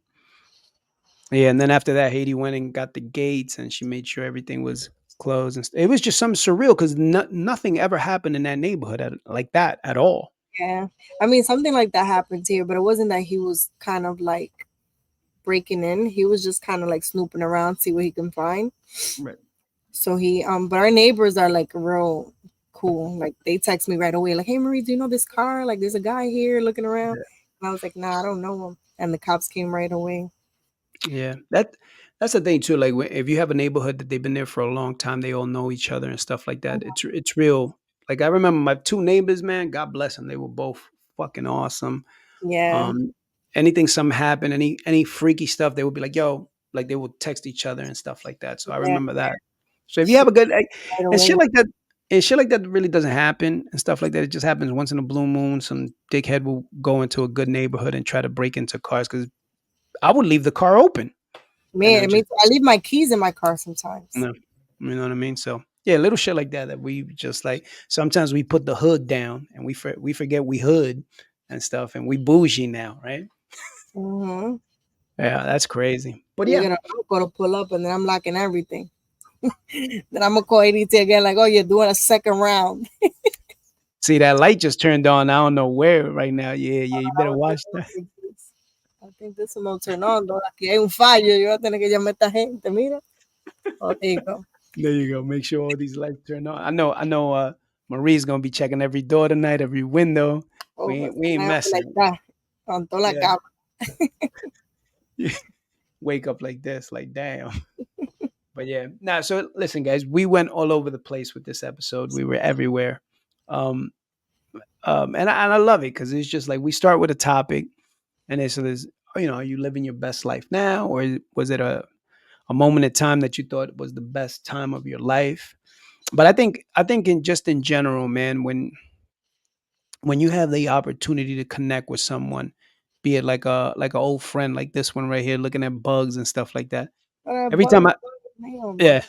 Yeah, and then after that, Haiti went and got the gates, and she made sure everything was closed. And it was just something surreal because nothing ever happened in that neighborhood like that at all. Yeah. I mean, something like that happened here, but it wasn't that he was kind of like breaking in. He was just kind of like snooping around, see what he can find. Right. So but our neighbors are like real cool. Like they text me right away, like, "Hey Marie, do you know this car? Like there's a guy here looking around." And I was like, "Nah, I don't know him." And the cops came right away. Yeah, that's the thing too. Like if you have a neighborhood that they've been there for a long time, they all know each other and stuff like that. It's real. Like I remember my two neighbors, man. God bless them. They were both fucking awesome. Yeah, Um, anything something happened, any freaky stuff, they would be like, "Yo," like they would text each other and stuff like that. So I yeah, remember that. So if you have a good like, right and away. shit like that, and shit like that really doesn't happen and stuff like that. It just happens once in a blue moon. Some dickhead will go into a good neighborhood and try to break into cars because I would leave the car open and Man, then it just means I leave my keys in my car sometimes. no, you know what I mean. So yeah, little shit like that that we just like. Sometimes we put the hood down and we forget we hood and stuff, and we bougie now, right? Mm-hmm. Yeah, that's crazy. But You yeah, get a local to pull up, and then I'm locking everything. Then I'm gonna call ADT again, like, "Oh, you're doing a second round." see that light just turned on. I don't know where right now. Yeah, yeah, you better watch that. I think this one no turn on, though. Aquí hay un fallo. Yo voy a tener que llamar a esta gente. Mira. Oh, there you go. There you go. Make sure all these lights turn on. I know. Marie's gonna be checking every door tonight, every window. Oh, pues, We ain't like messing. that. Con toda la Yeah. cama. Wake up like this, like damn. But yeah, nah. So listen, guys, we went all over the place with this episode. We were everywhere, um, and I love it because it's just like we start with a topic, and then so there's are you living your best life now, or was it a moment in time that you thought was the best time of your life? But I think in general, man, when you have the opportunity to connect with someone, be it like an old friend like this one right here, looking at bugs and stuff like that. Every But, time I hell yeah, no.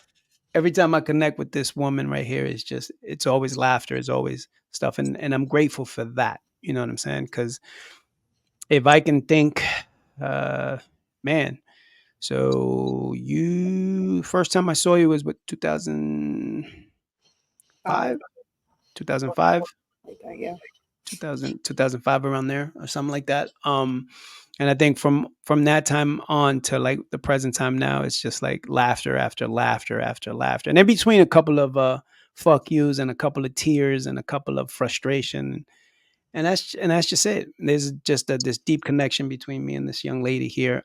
every time I connect with this woman right here, it's always laughter, it's always stuff, and I'm grateful for that. You know what I'm saying? Because if I can think, uh, man, so you first time I saw you was what 2005, 5, 2005, like that, yeah. 2005 around there or something like that. And I think from that time on to like the present time now, it's just like laughter after laughter after laughter, and in between a couple of fuck yous and a couple of tears and a couple of frustration, and that's just it. There's just this deep connection between me and this young lady here.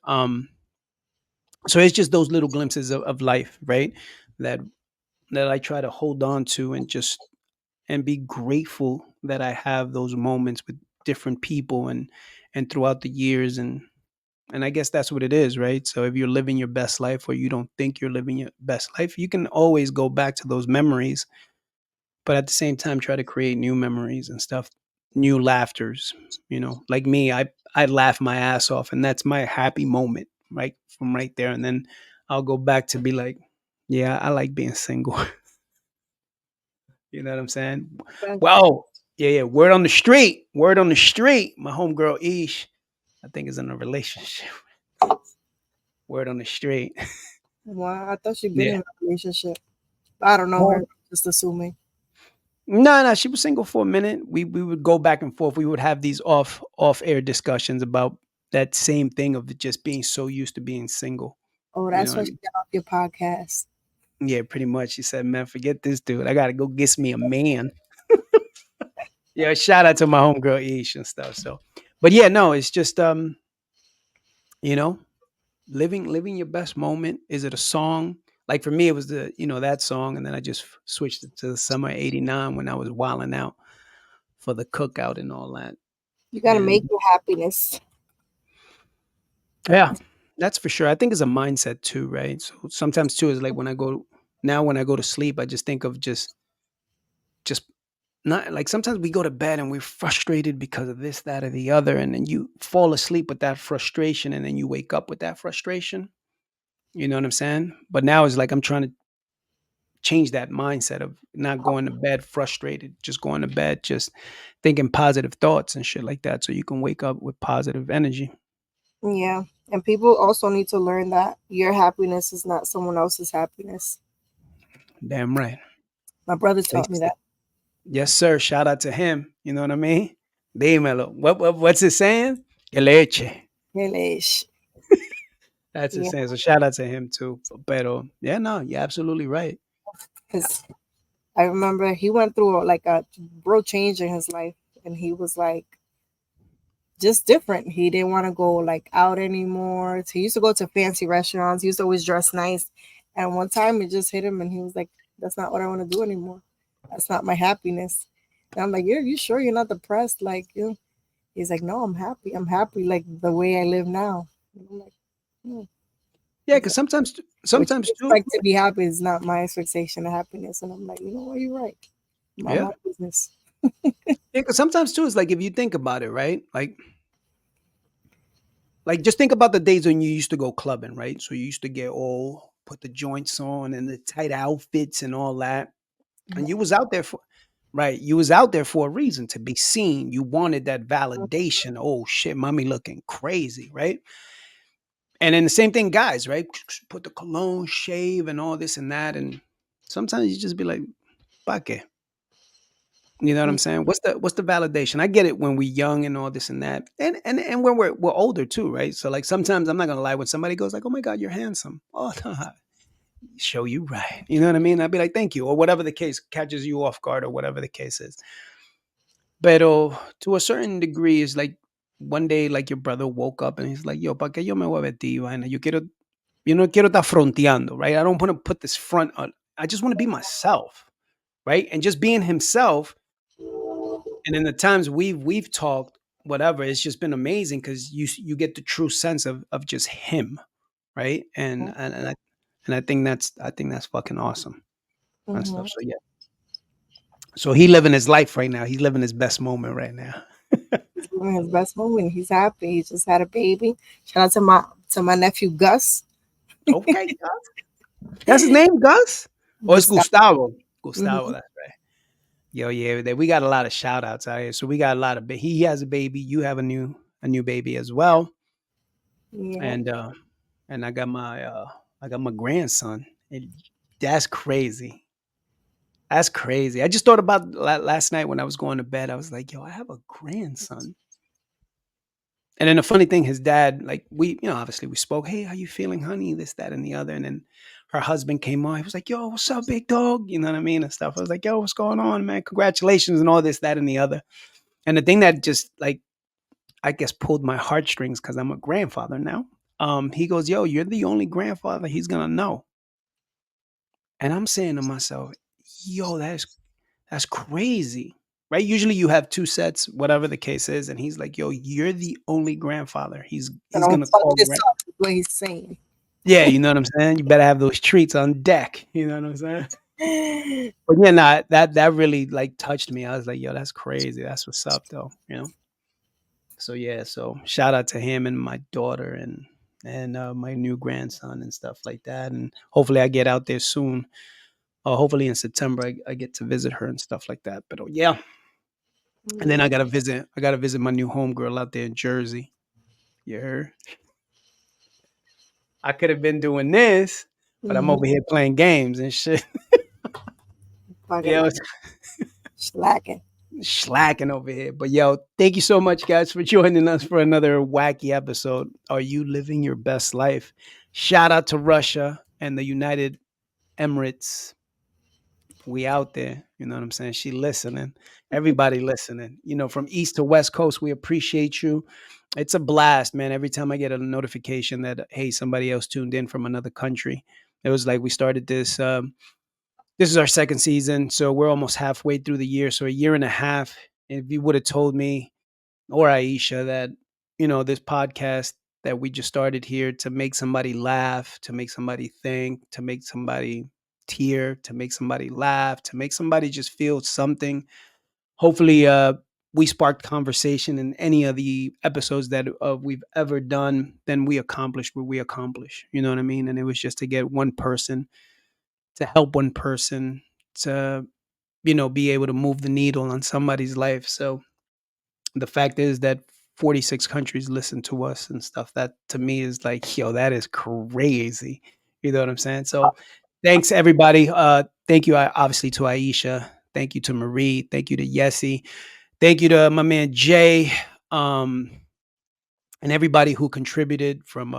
So it's just those little glimpses of life, right? That that I try to hold on to and just and be grateful that I have those moments with different people and throughout the years, and I guess that's what it is, right? So if you're living your best life or you don't think you're living your best life, you can always go back to those memories, but at the same time try to create new memories and stuff, new laughters, like me, I laugh my ass off and that's my happy moment, right? From right there, and then I'll go back to be like, yeah, I like being single. You know what I'm saying? But Well, yeah, yeah. Word on the street. Word on the street. My homegirl Ish, I think, is in a relationship. Word on the street. well, I thought she'd been Yeah. in a relationship. I don't know her. Well, Just assuming. no, no, she was single for a minute. We would go back and forth. We would have these off air discussions about that same thing of just being so used to being single. Oh, You know that's what I why she mean? got off your podcast. Yeah, pretty much. She said, "Man, forget this dude. I gotta go get me a man." Yeah, shout out to my homegirl Ish and stuff. So, but yeah, no, it's just you know, living your best moment. Is it a song? Like for me, it was that song, and then I just switched it to the summer '89 when I was wilding out for the cookout and all that. You gotta And make your happiness. yeah, that's for sure. I think it's a mindset too, right? So sometimes too is like when I go to sleep, I just think of just not like sometimes we go to bed and we're frustrated because of this, that, or the other, and then you fall asleep with that frustration, and then you wake up with that frustration. You know what I'm saying? But now it's like I'm trying to change that mindset of not going to bed frustrated, just going to bed, just thinking positive thoughts and shit like that. So you can wake up with positive energy. Yeah. And people also need to learn that your happiness is not someone else's happiness. Damn right. My brother They taught me say- that. Yes, sir. Shout out to him. You know what I mean? Dímelo. What's it saying? Que leche. Relish. That's his Yeah. saying. So shout out to him too. Pero yeah, no, you're absolutely right. Because I remember he went through like a real change in his life. And he was like just different. He didn't want to go like out anymore. So he used to go to fancy restaurants. He used to always dress nice. And one time it just hit him and he was like, that's not what I want to do anymore. That's not my happiness. And I'm like, you sure you're not depressed? Like, he's like, no, I'm happy. I'm happy like the way I live now. And I'm like, hmm. Yeah, He's because like, what sometimes you too. expect to be happy is not my expectation of happiness. And I'm like, you know what, you're right. Mind Yeah. my business. Yeah, because sometimes too, it's like if you think about it, right? Like just think about the days when you used to go clubbing, right? So you used to get all put the joints on and the tight outfits and all that. And you was out there for right. You was out there for a reason to be seen. You wanted that validation. Oh shit, mommy looking crazy, right? And then the same thing, guys, right? Put the cologne, shave, and all this and that. And sometimes you just be like, "Pa qué?" You know what I'm saying? What's the validation? I get it when we're young and all this and that, and when we're older too, right? So like sometimes I'm not gonna lie, when somebody goes like, "Oh my God, you're handsome," oh, show you right. You know what I mean? I'd be like, "Thank you," or whatever the case catches you off guard, or whatever the case is. Pero to a certain degree, it's like one day, like your brother woke up and he's like, "Yo, ¿para qué yo me voy a vestir, vaina? Yo no quiero estar fronteando, right? I don't want to put this front on. I just want to be myself, right? And just being himself. And in the times we've talked, whatever, it's just been amazing because you get the true sense of just him, right? And I think that's fucking awesome and Mm-hmm. stuff. So yeah, so he living his life right now. He's living his best moment right now. He's living his best moment. He's happy. He just had a baby. Shout out to my nephew Gus. Okay, Gus. That's his name, Gus. Oh, it's Gustavo. Gustavo. Gustavo, Hmm. that's right. Yo, yeah, we got a lot of shout outs out here. So we got a lot of he has a baby, you have a new baby as well. Yeah. And I got my grandson. That's crazy. That's crazy. I just thought about last night when I was going to bed. I was like, yo, I have a grandson. And then the funny thing, his dad, like obviously we spoke, hey, how you feeling, honey? This, that, and the other. And then her husband came on. He was like, yo, what's up, big dog? You know what I mean? And stuff. I was like, yo, what's going on, man? Congratulations and all this, that, and the other. And the thing that just like I guess pulled my heartstrings because I'm a grandfather now. He goes, yo, you're the only grandfather he's gonna know. And I'm saying to myself, yo, that's crazy. Right? Usually you have two sets, whatever the case is, and he's like, yo, you're the only grandfather. So He's don't gonna fuck call this up, is what he's saying. Yeah, you know what I'm saying? You better have those treats on deck. You know what I'm saying? But yeah, nah, that really like touched me. I was like, yo, that's crazy. That's what's up though, you know? So yeah, so shout out to him and my daughter and my new grandson and stuff like that. And hopefully I get out there soon. Hopefully in September I get to visit her and stuff like that. But yeah, and then Yeah. I gotta visit my new homegirl out there in Jersey. You heard? I could have been doing this, but I'm over Mm-hmm. here playing games and shit. Fucking Yeah, slacking. slacking over here. But yo, thank you so much, guys, for joining us for another wacky episode. Are you living your best life? Shout out to Russia and the United Emirates. We out there. You know what I'm saying? She listening. Everybody listening. From east to west coast, we appreciate you. It's a blast, man. Every time I get a notification that hey, somebody else tuned in from another country. It was like we started this. This is our second season, so we're almost halfway through the year. So a year and a half. If you would have told me or Aisha that this podcast that we just started here to make somebody laugh, to make somebody think, to make somebody tear, to make somebody laugh, to make somebody just feel something. Hopefully, we sparked conversation in any of the episodes that we've ever done. Then we accomplished what we accomplished. You know what I mean? And it was just to get one person, to help one person, to be able to move the needle on somebody's life. So the fact is that 46 countries listen to us and stuff. That to me is like, yo, that is crazy. You know what I'm saying? So thanks everybody. Thank you obviously to Aisha. Thank you to Marie. Thank you to Yessie. Thank you to my man Jay. Um, and everybody who contributed from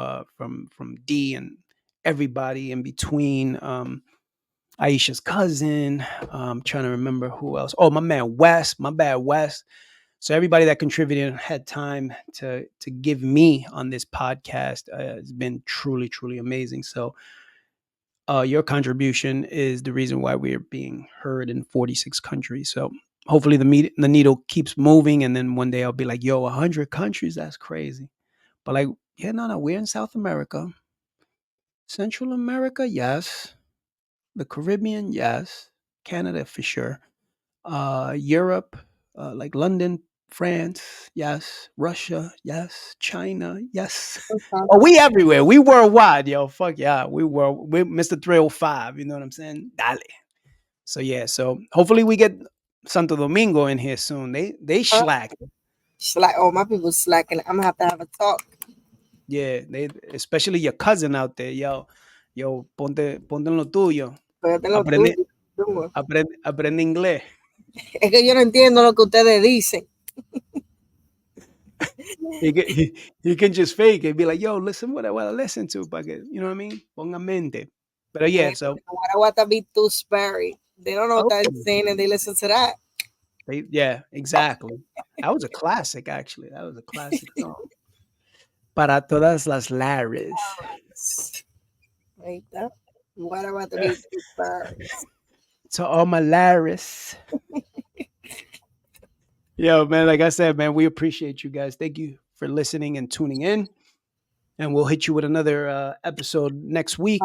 D and everybody in between. Aisha's cousin. Trying to remember who else. Oh, my man Wes. My bad, Wes. So everybody that contributed and had time to give me on this podcast has been truly, truly amazing. So your contribution is the reason why we're being heard in 46 countries. So hopefully the needle keeps moving, and then one day I'll be like, yo, 100 countries, that's crazy. But like, yeah, no, we're in South America, Central America, yes, the Caribbean, yes, Canada for sure, Europe, like London, France, yes, Russia, yes, China, yes. Oh, we everywhere. We worldwide, yo. Fuck yeah, we Mr. 305. You know what I'm saying? Dale. So yeah, so hopefully we get Santo Domingo in here soon. They Huh? slack. Slack. Oh, my people slacking. I'm gonna have a talk. Yeah, they especially your cousin out there, yo, ponte en lo tuyo. Pero yo tengo Aprende tuyo. Tú. aprende inglés. Es que yo no entiendo lo que ustedes dicen. He can just fake it, be like, yo, listen what I listen to, para que, you know what I mean? Ponga mente. But yeah, so Guaraguata be too Sperry. They don't know what okay. I'm saying and they listen to that. Yeah, exactly. That was a classic, actually. That was a classic song. Para todas las Larrys. Like that. Guaraguata be too Sperry. To all my Larrys. Yo, man, like I said, man, we appreciate you guys. Thank you for listening and tuning in. And we'll hit you with another episode next week.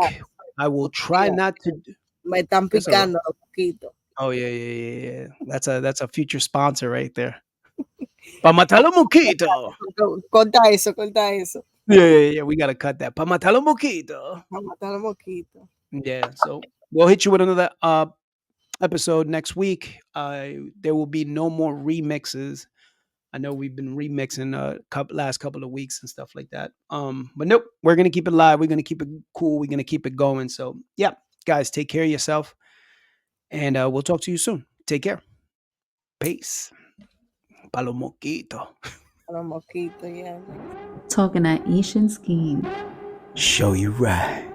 I will try Mira, not to. me están That's all right. picando los poquito. Oh yeah, yeah, yeah, yeah. That's a future sponsor right there. Pa matar a mosquito. Corta eso, corta eso. Yeah, yeah, yeah. We gotta cut that. Pa matar a mosquito. Vamos a matar los mosquitos. Yeah. So We'll hit you with another episode next week. There will be no more remixes. I know we've been remixing last couple of weeks and stuff like that. But nope, we're gonna keep it live. We're gonna keep it cool. We're gonna keep it going. So yeah, guys, take care of yourself, and we'll talk to you soon. Take care. Peace. Palo moquito. A mosquito, yeah. Talking at Ish and Skeen. Show you right.